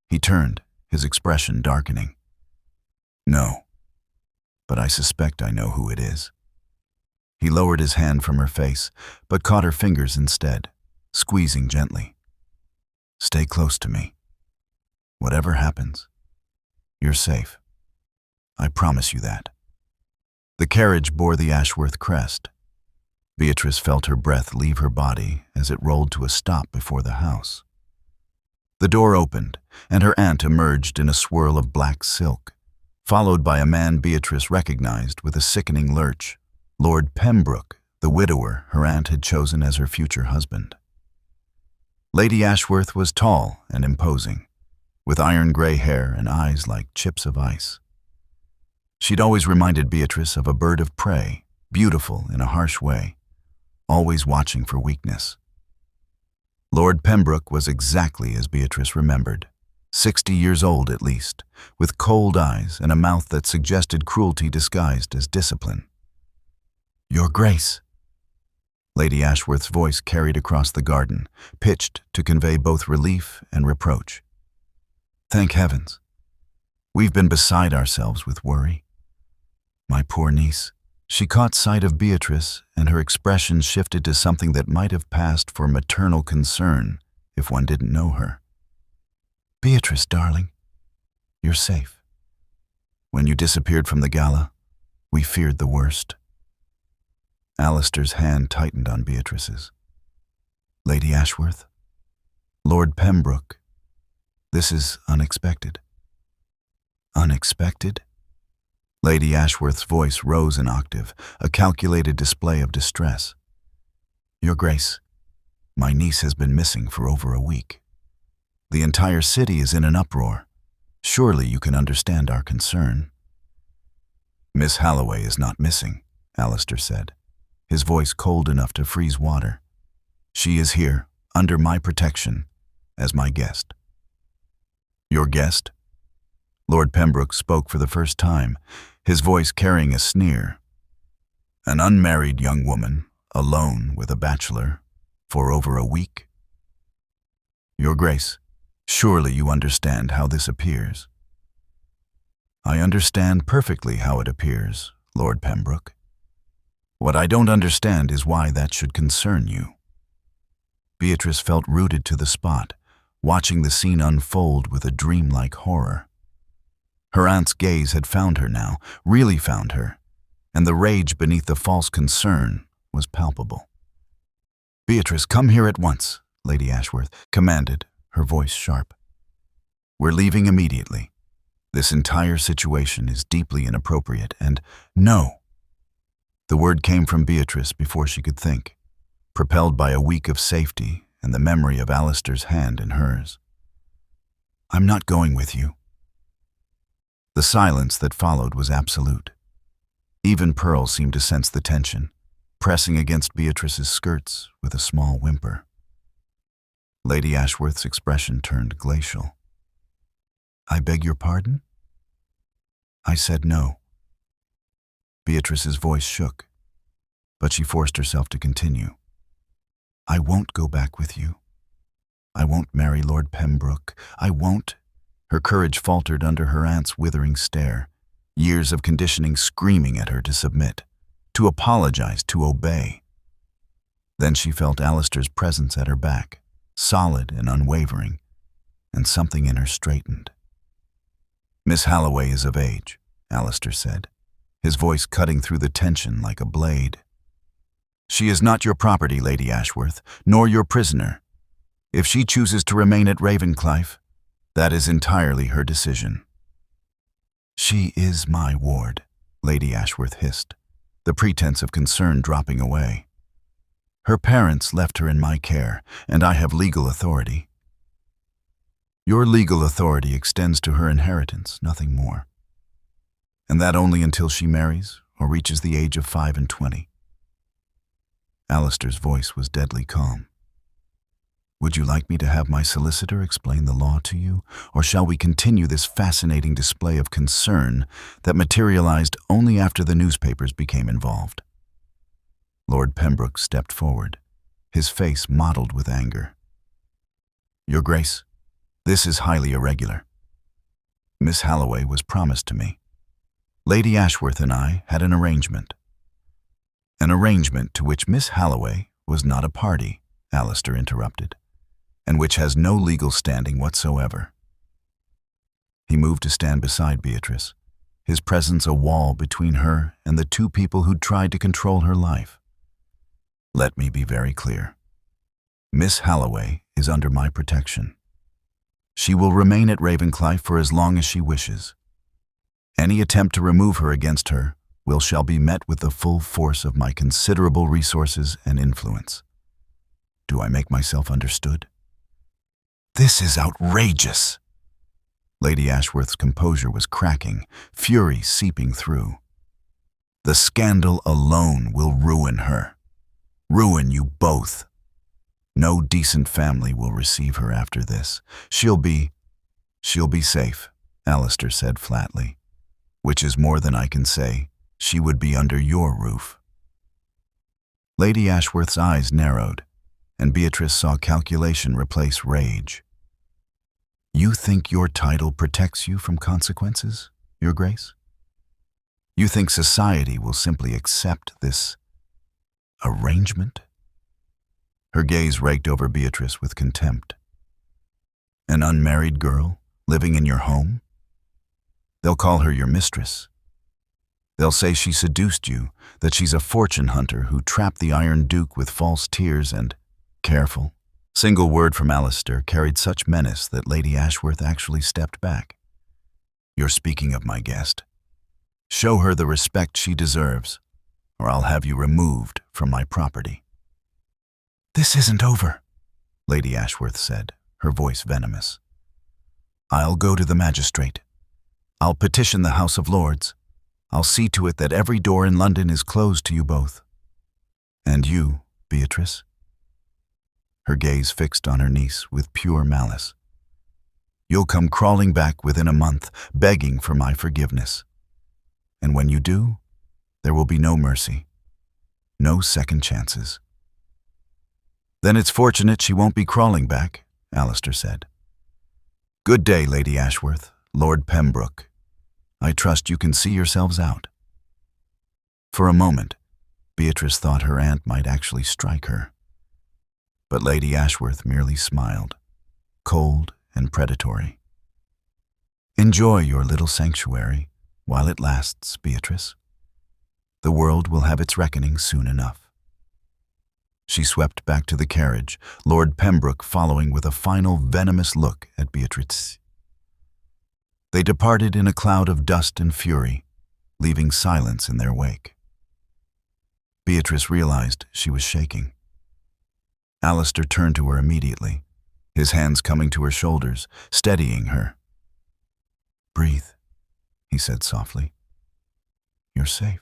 He turned, his expression darkening. "No, but I suspect I know who it is." He lowered his hand from her face, but caught her fingers instead, squeezing gently. Stay close to me. Whatever happens, you're safe. I promise you that. The carriage bore the Ashworth crest. Beatrice felt her breath leave her body as it rolled to a stop before the house. The door opened, and her aunt emerged in a swirl of black silk, followed by a man Beatrice recognized with a sickening lurch, Lord Pembroke, the widower her aunt had chosen as her future husband. Lady Ashworth was tall and imposing, with iron-gray hair and eyes like chips of ice. She'd always reminded Beatrice of a bird of prey, beautiful in a harsh way, always watching for weakness. Lord Pembroke was exactly as Beatrice remembered, 60 years old at least, with cold eyes and a mouth that suggested cruelty disguised as discipline. Your Grace. Lady Ashworth's voice carried across the garden, pitched to convey both relief and reproach. Thank heavens. We've been beside ourselves with worry. My poor niece. She caught sight of Beatrice, and her expression shifted to something that might have passed for maternal concern if one didn't know her. Beatrice, darling, you're safe. When you disappeared from the gala, we feared the worst. Alistair's hand tightened on Beatrice's. Lady Ashworth, Lord Pembroke, this is unexpected. Unexpected? Lady Ashworth's voice rose an octave, a calculated display of distress. Your Grace, my niece has been missing for over a week. The entire city is in an uproar. Surely you can understand our concern. Miss Halloway is not missing, Alistair said, his voice cold enough to freeze water. She is here, under my protection, as my guest. Your guest? Lord Pembroke spoke for the first time, his voice carrying a sneer. An unmarried young woman, alone with a bachelor, for over a week? Your Grace, surely you understand how this appears. I understand perfectly how it appears, Lord Pembroke. What I don't understand is why that should concern you. Beatrice felt rooted to the spot, watching the scene unfold with a dreamlike horror. Her aunt's gaze had found her now, really found her, and the rage beneath the false concern was palpable. Beatrice, come here at once, Lady Ashworth commanded, her voice sharp. We're leaving immediately. This entire situation is deeply inappropriate, and no. The word came from Beatrice before she could think, propelled by a week of safety and the memory of Alistair's hand in hers. I'm not going with you. The silence that followed was absolute. Even Pearl seemed to sense the tension, pressing against Beatrice's skirts with a small whimper. Lady Ashworth's expression turned glacial. I beg your pardon? I said no. Beatrice's voice shook, but she forced herself to continue. I won't go back with you. I won't marry Lord Pembroke. I won't. Her courage faltered under her aunt's withering stare, years of conditioning screaming at her to submit, to apologize, to obey. Then she felt Alistair's presence at her back, solid and unwavering, and something in her straightened. Miss Halloway is of age, Alistair said, his voice cutting through the tension like a blade. She is not your property, Lady Ashworth, nor your prisoner. If she chooses to remain at Ravenclife, that is entirely her decision. She is my ward, Lady Ashworth hissed, the pretense of concern dropping away. Her parents left her in my care, and I have legal authority. Your legal authority extends to her inheritance, nothing more. And that only until she marries or reaches the age of 25. Alistair's voice was deadly calm. Would you like me to have my solicitor explain the law to you, or shall we continue this fascinating display of concern that materialized only after the newspapers became involved? Lord Pembroke stepped forward, his face mottled with anger. Your Grace, this is highly irregular. Miss Halloway was promised to me. Lady Ashworth and I had an arrangement. An arrangement to which Miss Halloway was not a party, Alistair interrupted, and which has no legal standing whatsoever. He moved to stand beside Beatrice, his presence a wall between her and the two people who'd tried to control her life. Let me be very clear. Miss Halloway is under my protection. She will remain at Ravenclife for as long as she wishes. Any attempt to remove her against her shall be met with the full force of my considerable resources and influence. Do I make myself understood? This is outrageous. Lady Ashworth's composure was cracking, fury seeping through. The scandal alone will ruin her. Ruin you both. No decent family will receive her after this. She'll be safe, Alistair said flatly, which is more than I can say. She would be under your roof. Lady Ashworth's eyes narrowed, and Beatrice saw calculation replace rage. You think your title protects you from consequences, Your Grace? You think society will simply accept this arrangement? Her gaze raked over Beatrice with contempt. An unmarried girl living in your home? They'll call her your mistress. They'll say she seduced you, that she's a fortune hunter who trapped the Iron Duke with false tears and, careful. Single word from Alistair carried such menace that Lady Ashworth actually stepped back. You're speaking of my guest. Show her the respect she deserves, or I'll have you removed from my property. This isn't over, Lady Ashworth said, her voice venomous. I'll go to the magistrate. I'll petition the House of Lords. I'll see to it that every door in London is closed to you both. And you, Beatrice? Her gaze fixed on her niece with pure malice. You'll come crawling back within a month, begging for my forgiveness. And when you do, there will be no mercy, no second chances. Then it's fortunate she won't be crawling back, Alistair said. Good day, Lady Ashworth, Lord Pembroke. I trust you can see yourselves out. For a moment, Beatrice thought her aunt might actually strike her. But Lady Ashworth merely smiled, cold and predatory. Enjoy your little sanctuary while it lasts, Beatrice. The world will have its reckoning soon enough. She swept back to the carriage, Lord Pembroke following with a final venomous look at Beatrice. They departed in a cloud of dust and fury, leaving silence in their wake. Beatrice realized she was shaking. Alistair turned to her immediately, his hands coming to her shoulders, steadying her. Breathe, he said softly. You're safe.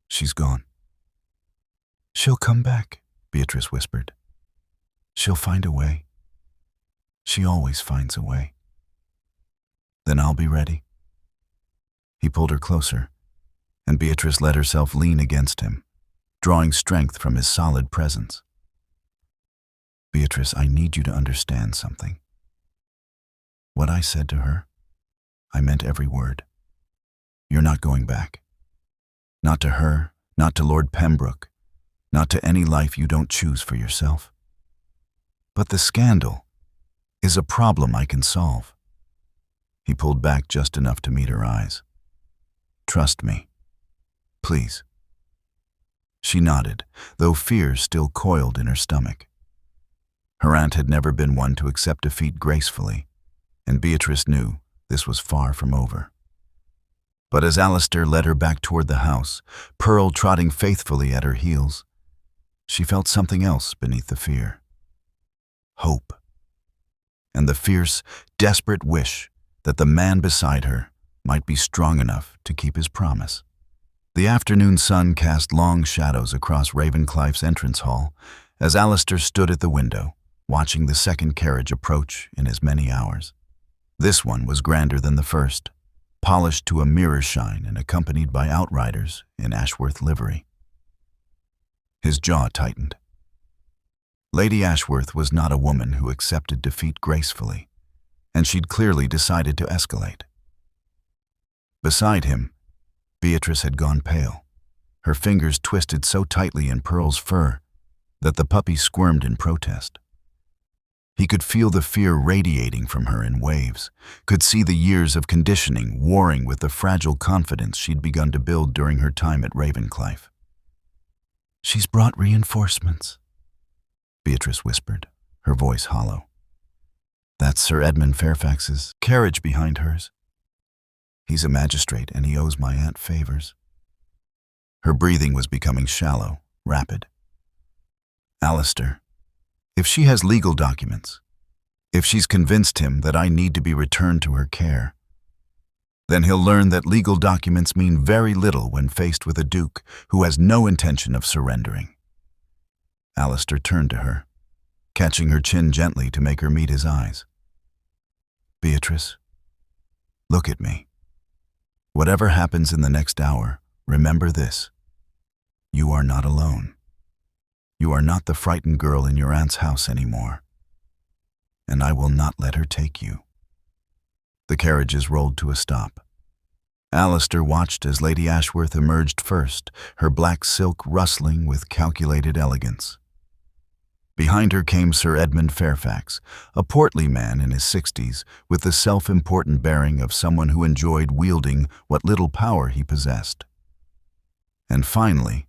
She's gone. She'll come back, Beatrice whispered. She'll find a way. She always finds a way. Then I'll be ready. He pulled her closer, and Beatrice let herself lean against him, drawing strength from his solid presence. Beatrice, I need you to understand something. What I said to her, I meant every word. You're not going back. Not to her, not to Lord Pembroke, not to any life you don't choose for yourself. But the scandal is a problem I can solve. He pulled back just enough to meet her eyes. Trust me. Please. She nodded, though fear still coiled in her stomach. Her aunt had never been one to accept defeat gracefully, and Beatrice knew this was far from over. But as Alistair led her back toward the house, Pearl trotting faithfully at her heels, she felt something else beneath the fear. Hope. And the fierce, desperate wish that the man beside her might be strong enough to keep his promise. The afternoon sun cast long shadows across Ravenclife's entrance hall as Alistair stood at the window, watching the second carriage approach in as many hours. This one was grander than the first, polished to a mirror shine and accompanied by outriders in Ashworth livery. His jaw tightened. Lady Ashworth was not a woman who accepted defeat gracefully, and she'd clearly decided to escalate. Beside him, Beatrice had gone pale, her fingers twisted so tightly in Pearl's fur that the puppy squirmed in protest. He could feel the fear radiating from her in waves, could see the years of conditioning warring with the fragile confidence she'd begun to build during her time at Ravenclife. "She's brought reinforcements," Beatrice whispered, her voice hollow. "That's Sir Edmund Fairfax's carriage behind hers. He's a magistrate and he owes my aunt favors." Her breathing was becoming shallow, rapid. "Alistair, if she has legal documents, if she's convinced him that I need to be returned to her care, then he'll learn that legal documents mean very little when faced with a duke who has no intention of surrendering." Alistair turned to her, catching her chin gently to make her meet his eyes. "Beatrice, look at me. Whatever happens in the next hour, remember this. You are not alone. You are not the frightened girl in your aunt's house anymore. And I will not let her take you." The carriages rolled to a stop. Alistair watched as Lady Ashworth emerged first, her black silk rustling with calculated elegance. Behind her came Sir Edmund Fairfax, a portly man in his 60s, with the self-important bearing of someone who enjoyed wielding what little power he possessed. And finally,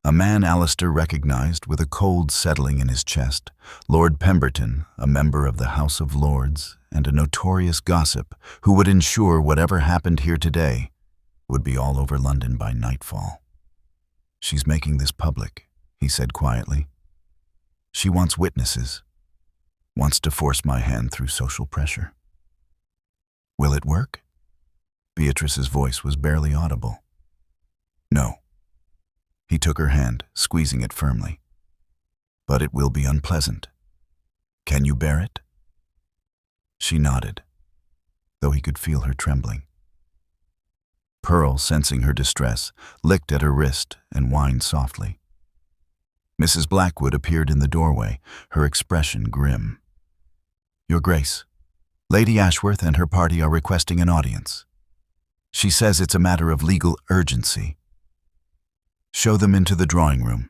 a man Alistair recognized with a cold settling in his chest, Lord Pemberton, a member of the House of Lords and a notorious gossip who would ensure whatever happened here today would be all over London by nightfall. "She's making this public," he said quietly. "She wants witnesses, wants to force my hand through social pressure." "Will it work?" Beatrice's voice was barely audible. "No." He took her hand, squeezing it firmly. "But it will be unpleasant. Can you bear it?" She nodded, though he could feel her trembling. Pearl, sensing her distress, licked at her wrist and whined softly. Mrs. Blackwood appeared in the doorway, her expression grim. "Your Grace, Lady Ashworth and her party are requesting an audience. She says it's a matter of legal urgency. Show them into the drawing room."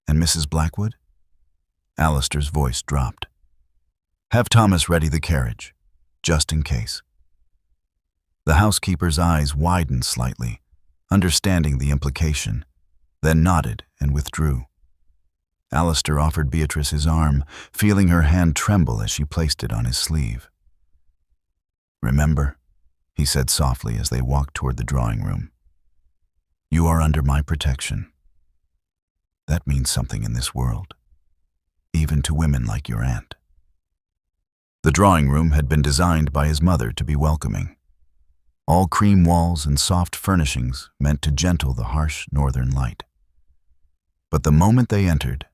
"And Mrs. Blackwood?" Alistair's voice dropped. "Have Thomas ready the carriage, just in case." The housekeeper's eyes widened slightly, understanding the implication, then nodded and withdrew. Alistair offered Beatrice his arm, feeling her hand tremble as she placed it on his sleeve. "Remember," he said softly as they walked toward the drawing room, "you are under my protection. That means something in this world, even to women like your aunt." The drawing room had been designed by his mother to be welcoming. All cream walls and soft furnishings meant to gentle the harsh northern light. But the moment they entered,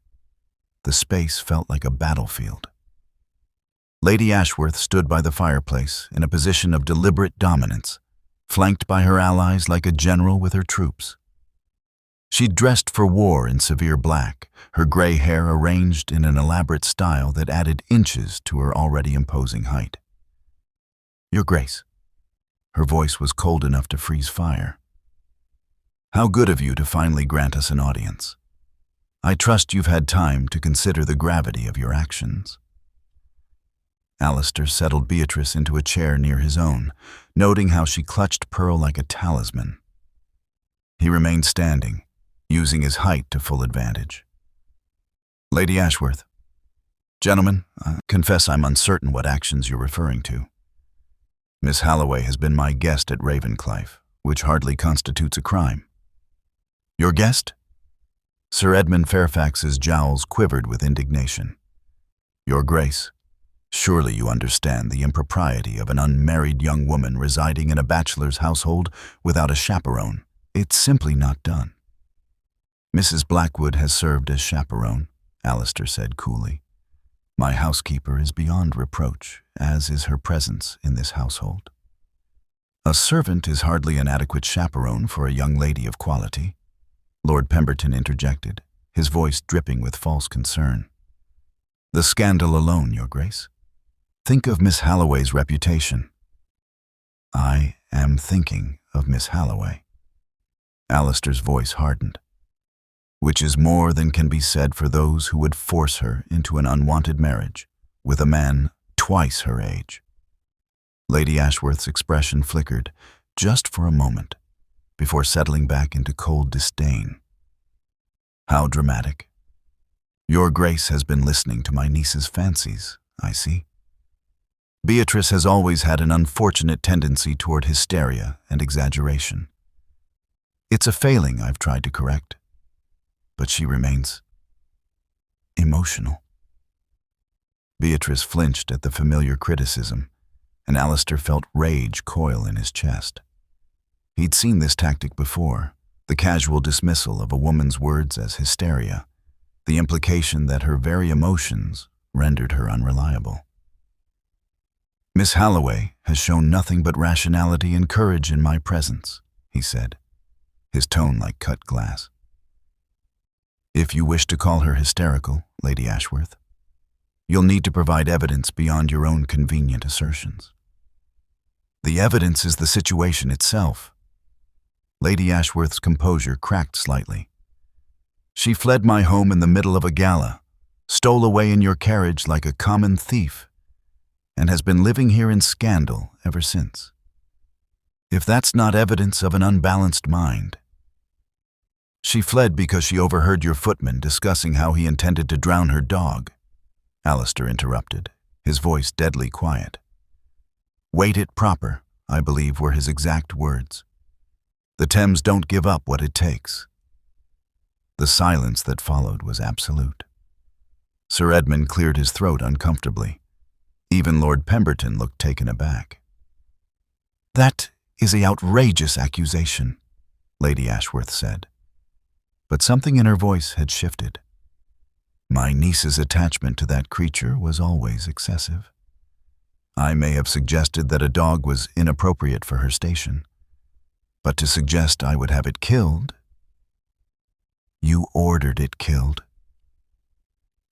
the space felt like a battlefield. Lady Ashworth stood by the fireplace in a position of deliberate dominance, flanked by her allies like a general with her troops. She'd dressed for war in severe black, her gray hair arranged in an elaborate style that added inches to her already imposing height. "Your Grace." Her voice was cold enough to freeze fire. "How good of you to finally grant us an audience. I trust you've had time to consider the gravity of your actions." Alistair settled Beatrice into a chair near his own, noting how she clutched Pearl like a talisman. He remained standing, using his height to full advantage. "Lady Ashworth. Gentlemen, I confess I'm uncertain what actions you're referring to. Miss Halloway has been my guest at Ravenclife, which hardly constitutes a crime." "Your guest?" Sir Edmund Fairfax's jowls quivered with indignation. "Your Grace, surely you understand the impropriety of an unmarried young woman residing in a bachelor's household without a chaperone. It's simply not done." "Mrs. Blackwood has served as chaperone," Alistair said coolly. "My housekeeper is beyond reproach, as is her presence in this household." "A servant is hardly an adequate chaperone for a young lady of quality," Lord Pemberton interjected, his voice dripping with false concern. "The scandal alone, Your Grace. Think of Miss Halloway's reputation." "I am thinking of Miss Halloway." Alistair's voice hardened. Which is more than can be said for those who would force her into an unwanted marriage with a man twice her age. Lady Ashworth's expression flickered just for a moment before settling back into cold disdain. How dramatic. Your Grace has been listening to my niece's fancies, I see. Beatrice has always had an unfortunate tendency toward hysteria and exaggeration. It's a failing I've tried to correct, but she remains emotional. Beatrice flinched at the familiar criticism, and Alistair felt rage coil in his chest. He'd seen this tactic before, the casual dismissal of a woman's words as hysteria, the implication that her very emotions rendered her unreliable. Miss Halloway has shown nothing but rationality and courage in my presence, he said, his tone like cut glass. If you wish to call her hysterical, Lady Ashworth, you'll need to provide evidence beyond your own convenient assertions. The evidence is the situation itself. Lady Ashworth's composure cracked slightly. She fled my home in the middle of a gala, stole away in your carriage like a common thief, and has been living here in scandal ever since. If that's not evidence of an unbalanced mind. She fled because she overheard your footman discussing how he intended to drown her dog, Alistair interrupted, his voice deadly quiet. Weight it proper, I believe were his exact words. The Thames don't give up what it takes. The silence that followed was absolute. Sir Edmund cleared his throat uncomfortably. Even Lord Pemberton looked taken aback. That is an outrageous accusation, Lady Ashworth said. But something in her voice had shifted. My niece's attachment to that creature was always excessive. I may have suggested that a dog was inappropriate for her station, but to suggest I would have it killed. You ordered it killed.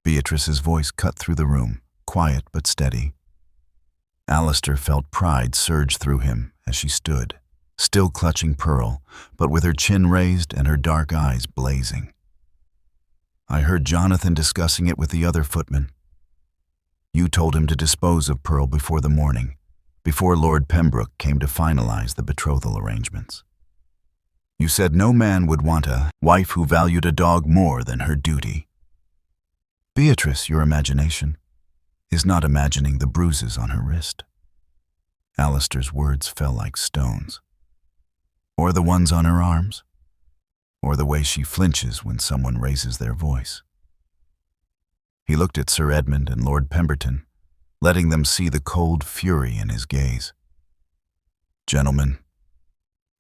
Beatrice's voice cut through the room, quiet but steady. Alistair felt pride surge through him as she stood, still clutching Pearl, but with her chin raised and her dark eyes blazing. I heard Jonathan discussing it with the other footman. You told him to dispose of Pearl before the morning, before Lord Pembroke came to finalize the betrothal arrangements. You said no man would want a wife who valued a dog more than her duty. Beatrice, your imagination, is not imagining the bruises on her wrist. Alistair's words fell like stones. Or the ones on her arms, or the way she flinches when someone raises their voice. He looked at Sir Edmund and Lord Pemberton, letting them see the cold fury in his gaze. Gentlemen,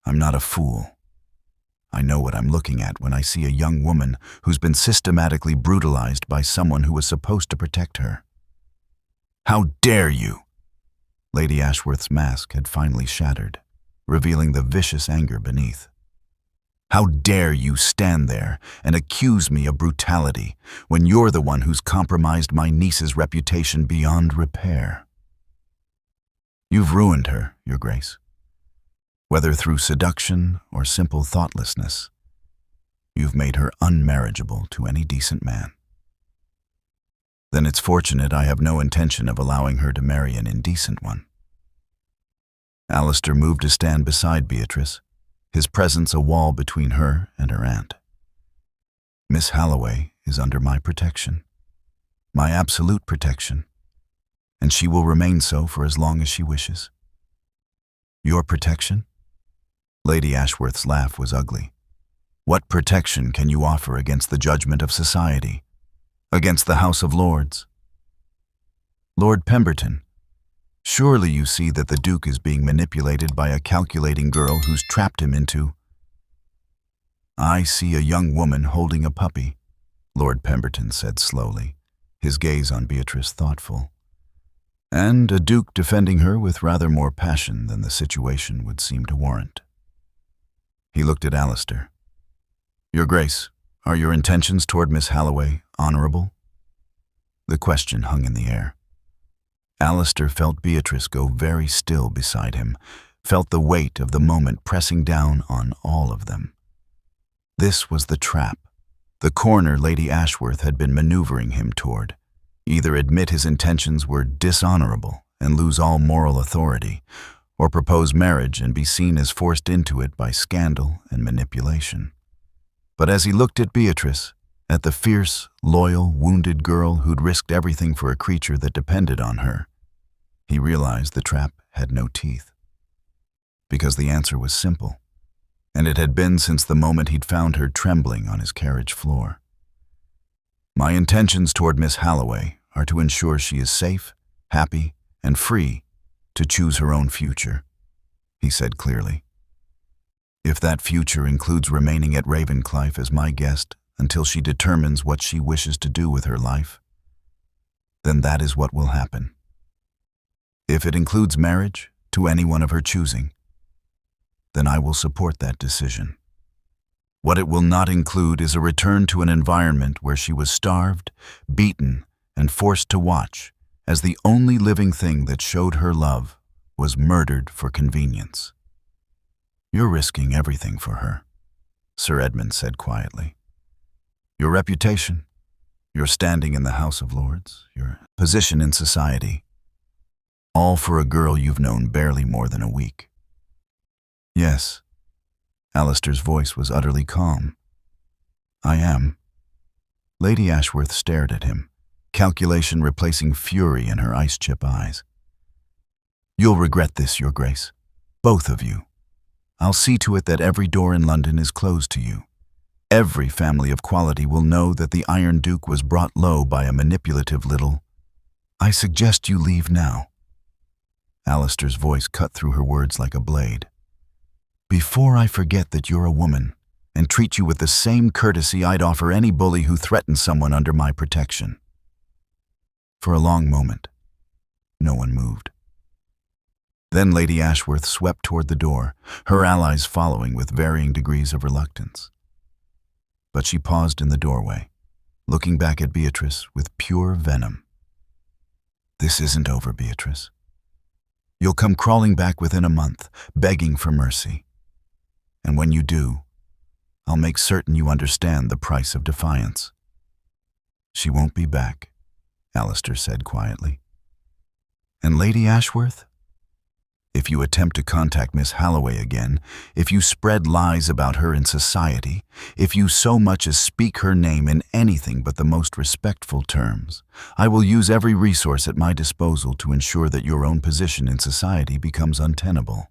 I'm not a fool. I know what I'm looking at when I see a young woman who's been systematically brutalized by someone who was supposed to protect her. How dare you? Lady Ashworth's mask had finally shattered, revealing the vicious anger beneath. How dare you stand there and accuse me of brutality when you're the one who's compromised my niece's reputation beyond repair? You've ruined her, Your Grace. Whether through seduction or simple thoughtlessness, you've made her unmarriageable to any decent man. Then it's fortunate I have no intention of allowing her to marry an indecent one. Alistair moved to stand beside Beatrice, his presence a wall between her and her aunt. Miss Halloway is under my protection, my absolute protection, and she will remain so for as long as she wishes. Your protection? Lady Ashworth's laugh was ugly. What protection can you offer against the judgment of society, against the House of Lords? Lord Pemberton, surely you see that the Duke is being manipulated by a calculating girl who's trapped him into... I see a young woman holding a puppy, Lord Pemberton said slowly, his gaze on Beatrice thoughtful, and a Duke defending her with rather more passion than the situation would seem to warrant. He looked at Alistair. Your Grace, are your intentions toward Miss Halloway honorable? The question hung in the air. Alistair felt Beatrice go very still beside him, felt the weight of the moment pressing down on all of them. This was the trap, the corner Lady Ashworth had been maneuvering him toward. Either admit his intentions were dishonorable and lose all moral authority, or propose marriage and be seen as forced into it by scandal and manipulation. But as he looked at Beatrice, at the fierce, loyal, wounded girl who'd risked everything for a creature that depended on her, he realized the trap had no teeth. Because the answer was simple, and it had been since the moment he'd found her trembling on his carriage floor. My intentions toward Miss Halloway are to ensure she is safe, happy, and free to choose her own future, he said clearly. If that future includes remaining at Ravenclife as my guest until she determines what she wishes to do with her life, then that is what will happen. If it includes marriage to anyone of her choosing, then I will support that decision. What it will not include is a return to an environment where she was starved, beaten, and forced to watch as the only living thing that showed her love was murdered for convenience. You're risking everything for her, Sir Edmund said quietly. Your reputation, your standing in the House of Lords, your position in society, all for a girl you've known barely more than a week. Yes, Alistair's voice was utterly calm. I am. Lady Ashworth stared at him, calculation replacing fury in her ice-chip eyes. You'll regret this, Your Grace. Both of you. I'll see to it that every door in London is closed to you. Every family of quality will know that the Iron Duke was brought low by a manipulative little. I suggest you leave now. Alistair's voice cut through her words like a blade. Before I forget that you're a woman and treat you with the same courtesy I'd offer any bully who threatens someone under my protection. For a long moment, no one moved. Then Lady Ashworth swept toward the door, her allies following with varying degrees of reluctance. But she paused in the doorway, looking back at Beatrice with pure venom. This isn't over, Beatrice. You'll come crawling back within a month, begging for mercy. And when you do, I'll make certain you understand the price of defiance. She won't be back, Alistair said quietly. And Lady Ashworth? If you attempt to contact Miss Halloway again, if you spread lies about her in society, if you so much as speak her name in anything but the most respectful terms, I will use every resource at my disposal to ensure that your own position in society becomes untenable.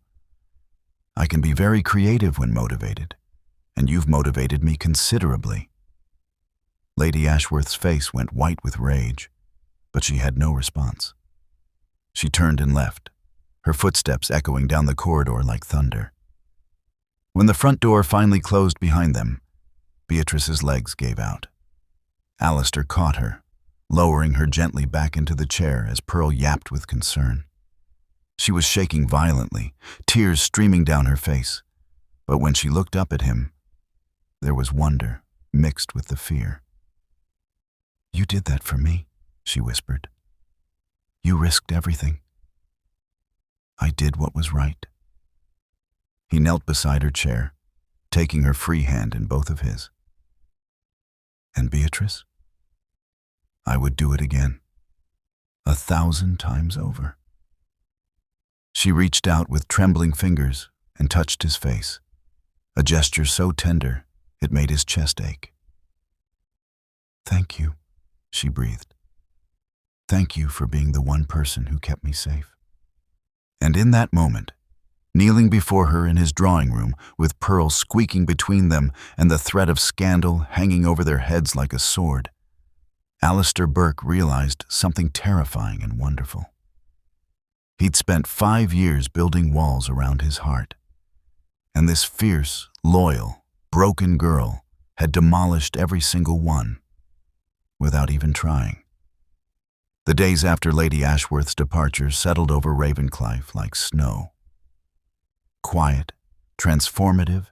I can be very creative when motivated, and you've motivated me considerably. Lady Ashworth's face went white with rage, but she had no response. She turned and left, her footsteps echoing down the corridor like thunder. When the front door finally closed behind them, Beatrice's legs gave out. Alistair caught her, lowering her gently back into the chair as Pearl yapped with concern. She was shaking violently, tears streaming down her face, but when she looked up at him, there was wonder mixed with the fear. You did that for me, she whispered. You risked everything. I did what was right. He knelt beside her chair, taking her free hand in both of his. And Beatrice? I would do it again, 1,000 times over. She reached out with trembling fingers and touched his face, a gesture so tender it made his chest ache. Thank you, she breathed. Thank you for being the one person who kept me safe. And in that moment, kneeling before her in his drawing room, with Pearl squeaking between them and the threat of scandal hanging over their heads like a sword, Alistair Burke realized something terrifying and wonderful. He'd spent 5 years building walls around his heart, and this fierce, loyal, broken girl had demolished every single one, without even trying. The days after Lady Ashworth's departure settled over Ravenclife like snow. Quiet, transformative,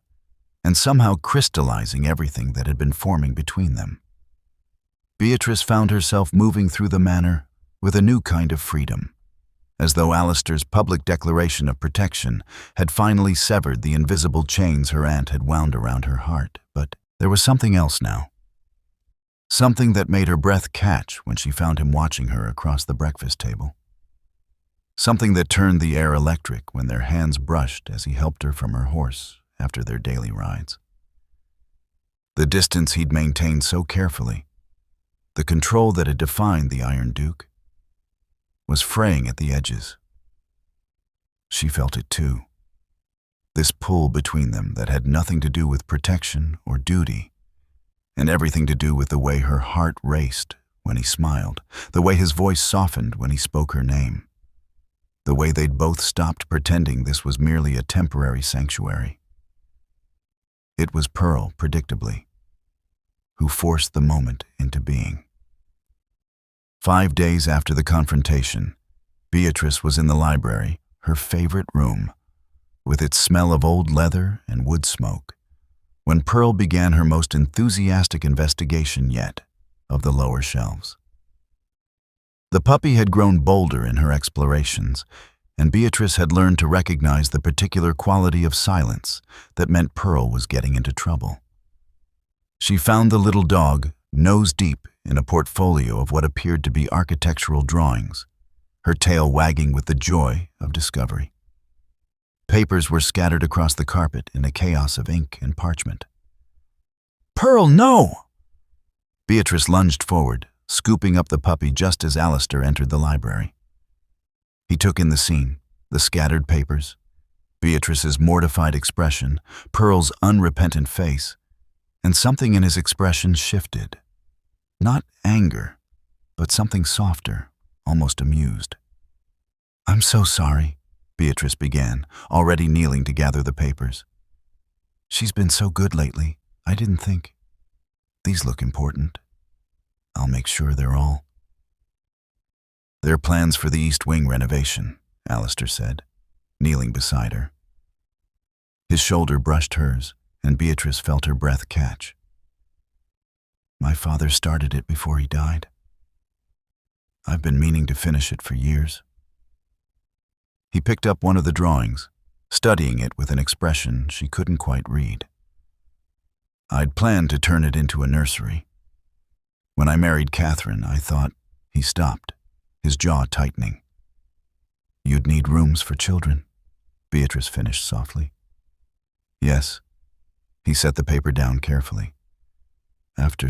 and somehow crystallizing everything that had been forming between them. Beatrice found herself moving through the manor with a new kind of freedom, as though Alistair's public declaration of protection had finally severed the invisible chains her aunt had wound around her heart. But There was something else now. Something that made her breath catch when she found him watching her across the breakfast table. Something that turned the air electric when their hands brushed as he helped her from her horse after their daily rides. The distance he'd maintained so carefully, the control that had defined the Iron Duke, was fraying at the edges. She felt it too. This pull between them that had nothing to do with protection or duty, and everything to do with the way her heart raced when he smiled, the way his voice softened when he spoke her name, the way they'd both stopped pretending this was merely a temporary sanctuary. It was Pearl, predictably, who forced the moment into being. 5 days after the confrontation, Beatrice was in the library, her favorite room, with its smell of old leather and wood smoke, when Pearl began her most enthusiastic investigation yet of the lower shelves. The puppy had grown bolder in her explorations, and Beatrice had learned to recognize the particular quality of silence that meant Pearl was getting into trouble. She found the little dog nose deep in a portfolio of what appeared to be architectural drawings, her tail wagging with the joy of discovery. Papers were scattered across the carpet in a chaos of ink and parchment. "Pearl, no!" Beatrice lunged forward, scooping up the puppy just as Alistair entered the library. He took in the scene, the scattered papers, Beatrice's mortified expression, Pearl's unrepentant face, and something in his expression shifted. Not anger, but something softer, almost amused. "I'm so sorry," Beatrice began, already kneeling to gather the papers. "She's been so good lately, I didn't think. These look important. I'll make sure they're all." "They're plans for the East Wing renovation," Alistair said, kneeling beside her. His shoulder brushed hers, and Beatrice felt her breath catch. "My father started it before he died. I've been meaning to finish it for years." He picked up one of the drawings, studying it with an expression she couldn't quite read. "I'd planned to turn it into a nursery. When I married Catherine, I thought..." He stopped, his jaw tightening. "You'd need rooms for children," Beatrice finished softly. "Yes." He set the paper down carefully. After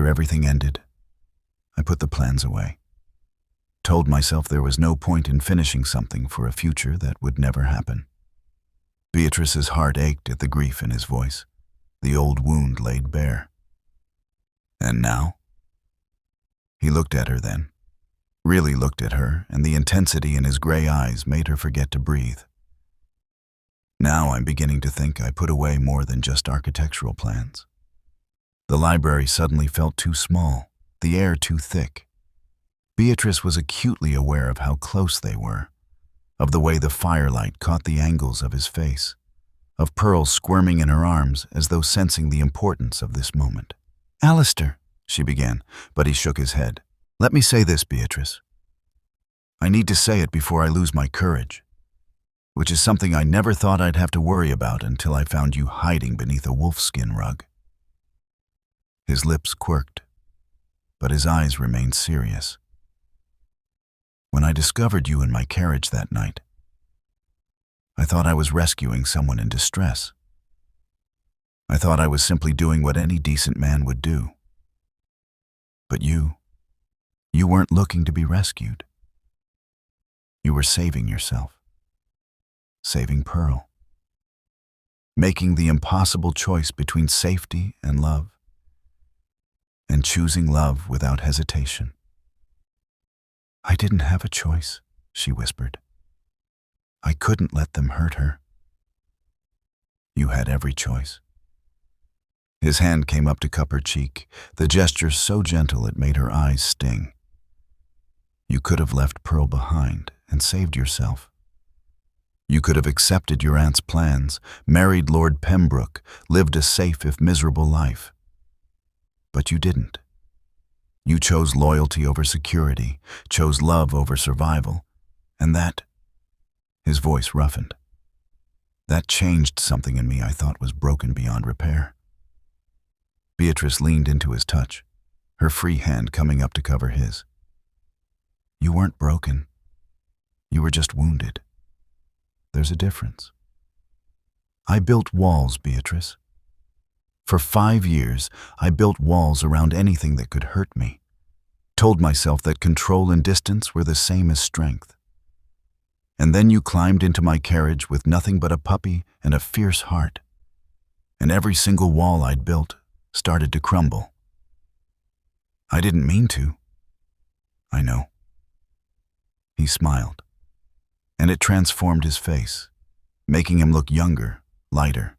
everything ended, I put the plans away. Told myself there was no point in finishing something for a future that would never happen." Beatrice's heart ached at the grief in his voice, the old wound laid bare. "And now?" He looked at her then, really looked at her, and the intensity in his gray eyes made her forget to breathe. "Now I'm beginning to think I put away more than just architectural plans." The library suddenly felt too small, the air too thick. Beatrice was acutely aware of how close they were, of the way the firelight caught the angles of his face, of Pearl squirming in her arms as though sensing the importance of this moment. "Alistair," she began, but he shook his head. "Let me say this, Beatrice. I need to say it before I lose my courage, which is something I never thought I'd have to worry about until I found you hiding beneath a wolfskin rug." His lips quirked, but his eyes remained serious. "When I discovered you in my carriage that night, I thought I was rescuing someone in distress. I thought I was simply doing what any decent man would do. But you weren't looking to be rescued. You were saving yourself. Saving Pearl. Making the impossible choice between safety and love. And choosing love without hesitation." "I didn't have a choice," she whispered. "I couldn't let them hurt her." "You had every choice." His hand came up to cup her cheek, the gesture so gentle it made her eyes sting. "You could have left Pearl behind and saved yourself. You could have accepted your aunt's plans, married Lord Pembroke, lived a safe if miserable life. But you didn't. You chose loyalty over security, chose love over survival, and that..." His voice roughened. That changed something in me I thought was broken beyond repair. Beatrice leaned into his touch, her free hand coming up to cover his. You weren't broken. You were just wounded. There's a difference. I built walls, Beatrice. For 5 years, I built walls around anything that could hurt me. Told myself that control and distance were the same as strength. And then you climbed into my carriage with nothing but a puppy and a fierce heart. And every single wall I'd built started to crumble. I didn't mean to. I know. He smiled, and it transformed his face, making him look younger, lighter,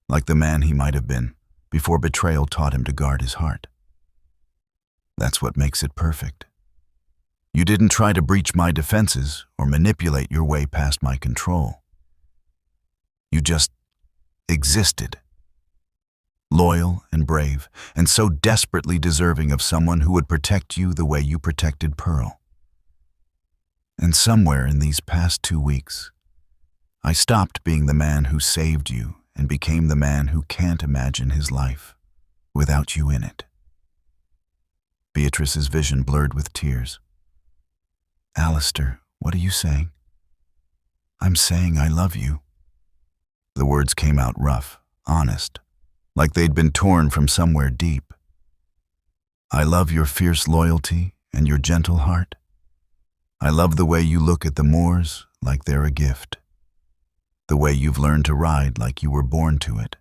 like the man he might have been before betrayal taught him to guard his heart. That's what makes it perfect. You didn't try to breach my defenses or manipulate your way past my control. You just existed. Loyal and brave, and so desperately deserving of someone who would protect you the way you protected Pearl. And somewhere in these past 2 weeks, I stopped being the man who saved you and became the man who can't imagine his life without you in it. Beatrice's vision blurred with tears. Alistair, what are you saying? I'm saying I love you. The words came out rough, honest, like they'd been torn from somewhere deep. I love your fierce loyalty and your gentle heart. I love the way you look at the moors like they're a gift. The way you've learned to ride like you were born to it.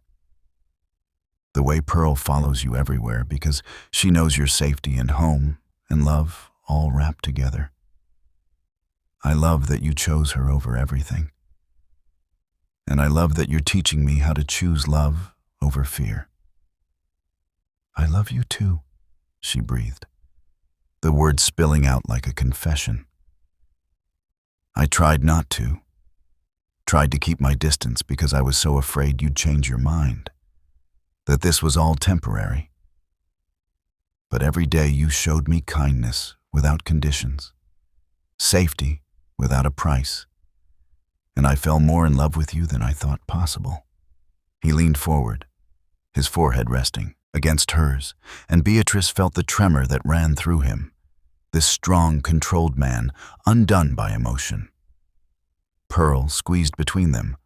The way Pearl follows you everywhere because she knows your safety and home and love all wrapped together. I love that you chose her over everything. And I love that you're teaching me how to choose love over fear. I love you too, she breathed, the words spilling out like a confession. I tried not to. Tried to keep my distance because I was so afraid you'd change your mind, that this was all temporary. But every day you showed me kindness without conditions, safety without a price, and I fell more in love with you than I thought possible. He leaned forward, his forehead resting against hers, and Beatrice felt the tremor that ran through him, this strong, controlled man, undone by emotion. Pearl, squeezed between them,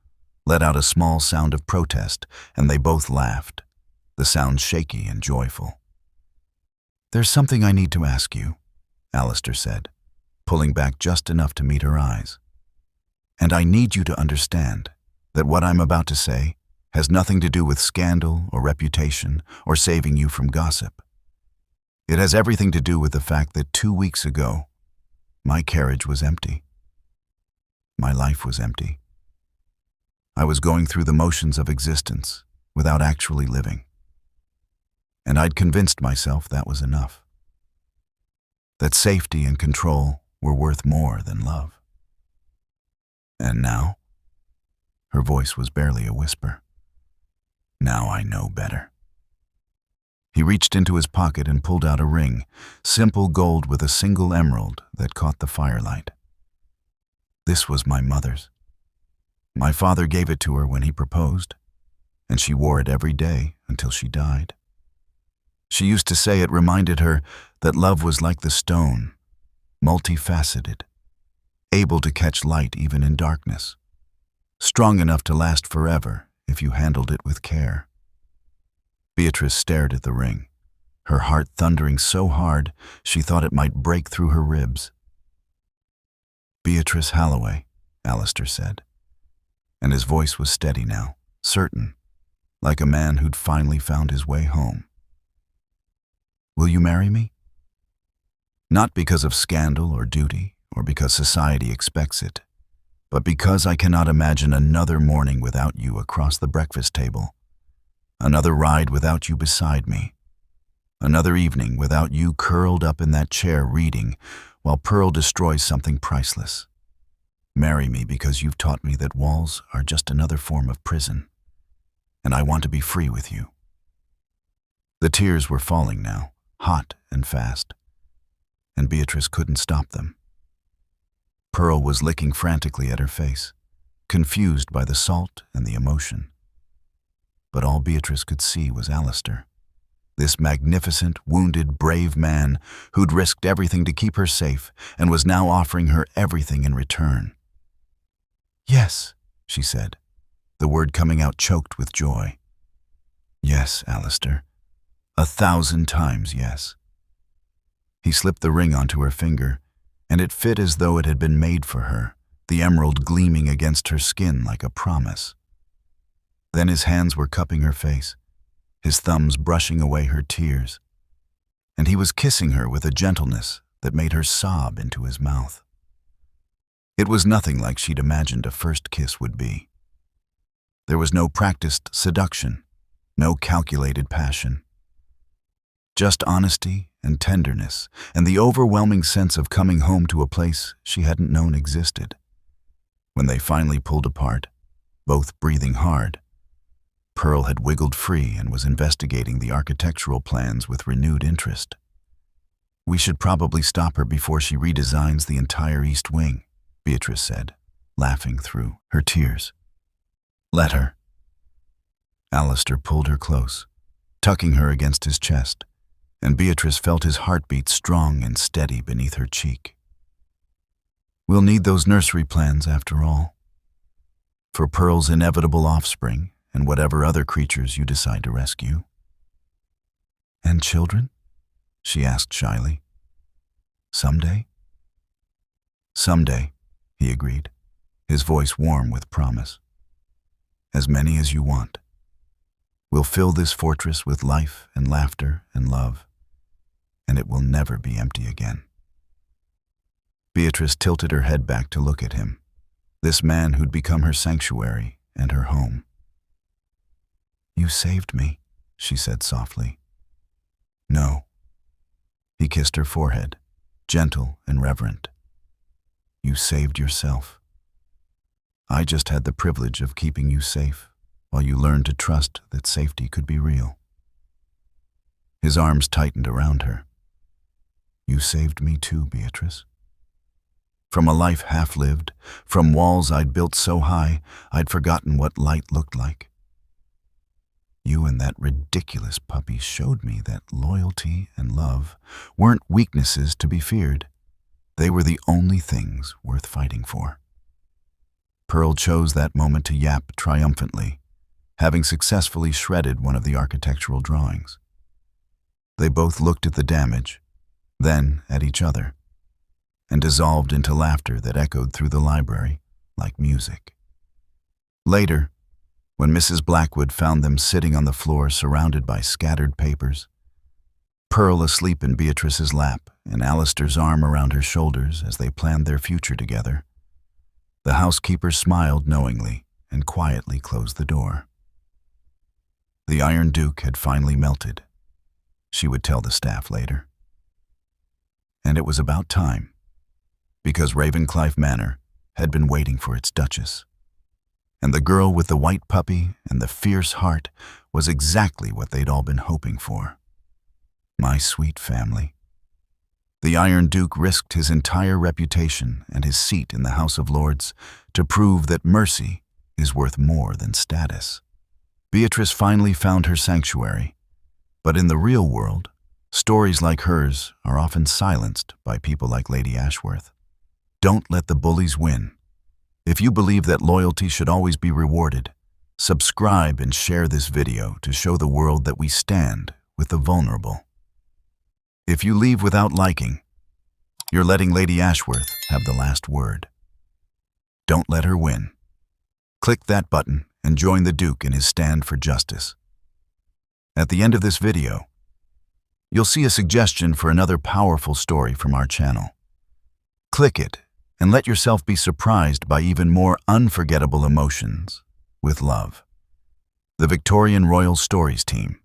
let out a small sound of protest, and they both laughed, the sound shaky and joyful. There's something I need to ask you, Alistair said, pulling back just enough to meet her eyes. And I need you to understand that what I'm about to say has nothing to do with scandal or reputation or saving you from gossip. It has everything to do with the fact that 2 weeks ago, my carriage was empty. My life was empty. I was going through the motions of existence without actually living. And I'd convinced myself that was enough. That safety and control were worth more than love. And now, her voice was barely a whisper. Now I know better. He reached into his pocket and pulled out a ring, simple gold with a single emerald that caught the firelight. This was my mother's. My father gave it to her when he proposed, and she wore it every day until she died. She used to say it reminded her that love was like the stone, multifaceted, able to catch light even in darkness, strong enough to last forever if you handled it with care. Beatrice stared at the ring, her heart thundering so hard she thought it might break through her ribs. Beatrice Halloway, Alistair said, and his voice was steady now, certain, like a man who'd finally found his way home. Will you marry me? Not because of scandal or duty, or because society expects it, but because I cannot imagine another morning without you across the breakfast table, another ride without you beside me, another evening without you curled up in that chair reading while Pearl destroys something priceless. Marry me because you've taught me that walls are just another form of prison, and I want to be free with you. The tears were falling now, hot and fast, and Beatrice couldn't stop them. Pearl was licking frantically at her face, confused by the salt and the emotion. But all Beatrice could see was Alistair, this magnificent, wounded, brave man who'd risked everything to keep her safe and was now offering her everything in return. "Yes," she said, the word coming out choked with joy. "Yes, Alistair. 1,000 times yes." He slipped the ring onto her finger, and it fit as though it had been made for her, the emerald gleaming against her skin like a promise. Then his hands were cupping her face, his thumbs brushing away her tears, and he was kissing her with a gentleness that made her sob into his mouth. It was nothing like she'd imagined a first kiss would be. There was no practiced seduction, no calculated passion. Just honesty and tenderness and the overwhelming sense of coming home to a place she hadn't known existed. When they finally pulled apart, both breathing hard, Pearl had wiggled free and was investigating the architectural plans with renewed interest. "We should probably stop her before she redesigns the entire East Wing," Beatrice said, laughing through her tears. "Let her." Alistair pulled her close, tucking her against his chest, and Beatrice felt his heartbeat strong and steady beneath her cheek. "We'll need those nursery plans after all, for Pearl's inevitable offspring and whatever other creatures you decide to rescue." "And children?" she asked shyly. "Someday?" "Someday," he agreed, his voice warm with promise. "As many as you want. We'll fill this fortress with life and laughter and love, and it will never be empty again." Beatrice tilted her head back to look at him, this man who'd become her sanctuary and her home. "You saved me," she said softly. "No." He kissed her forehead, gentle and reverent. "You saved yourself. I just had the privilege of keeping you safe while you learned to trust that safety could be real." His arms tightened around her. "You saved me too, Beatrice. From a life half-lived, from walls I'd built so high I'd forgotten what light looked like. You and that ridiculous puppy showed me that loyalty and love weren't weaknesses to be feared. They were the only things worth fighting for." Pearl chose that moment to yap triumphantly, having successfully shredded one of the architectural drawings. They both looked at the damage, then at each other, and dissolved into laughter that echoed through the library like music. Later, when Mrs. Blackwood found them sitting on the floor surrounded by scattered papers, Pearl asleep in Beatrice's lap and Alistair's arm around her shoulders as they planned their future together, the housekeeper smiled knowingly and quietly closed the door. The Iron Duke had finally melted, she would tell the staff later. And it was about time, because Ravenclife Manor had been waiting for its Duchess. And the girl with the white puppy and the fierce heart was exactly what they'd all been hoping for. My sweet family. The Iron Duke risked his entire reputation and his seat in the House of Lords to prove that mercy is worth more than status. Beatrice finally found her sanctuary, but in the real world, stories like hers are often silenced by people like Lady Ashworth. Don't let the bullies win. If you believe that loyalty should always be rewarded, subscribe and share this video to show the world that we stand with the vulnerable. If you leave without liking, you're letting Lady Ashworth have the last word. Don't let her win. Click that button and join the Duke in his stand for justice. At the end of this video, you'll see a suggestion for another powerful story from our channel. Click it and let yourself be surprised by even more unforgettable emotions with love. The Victorian Royal Stories team.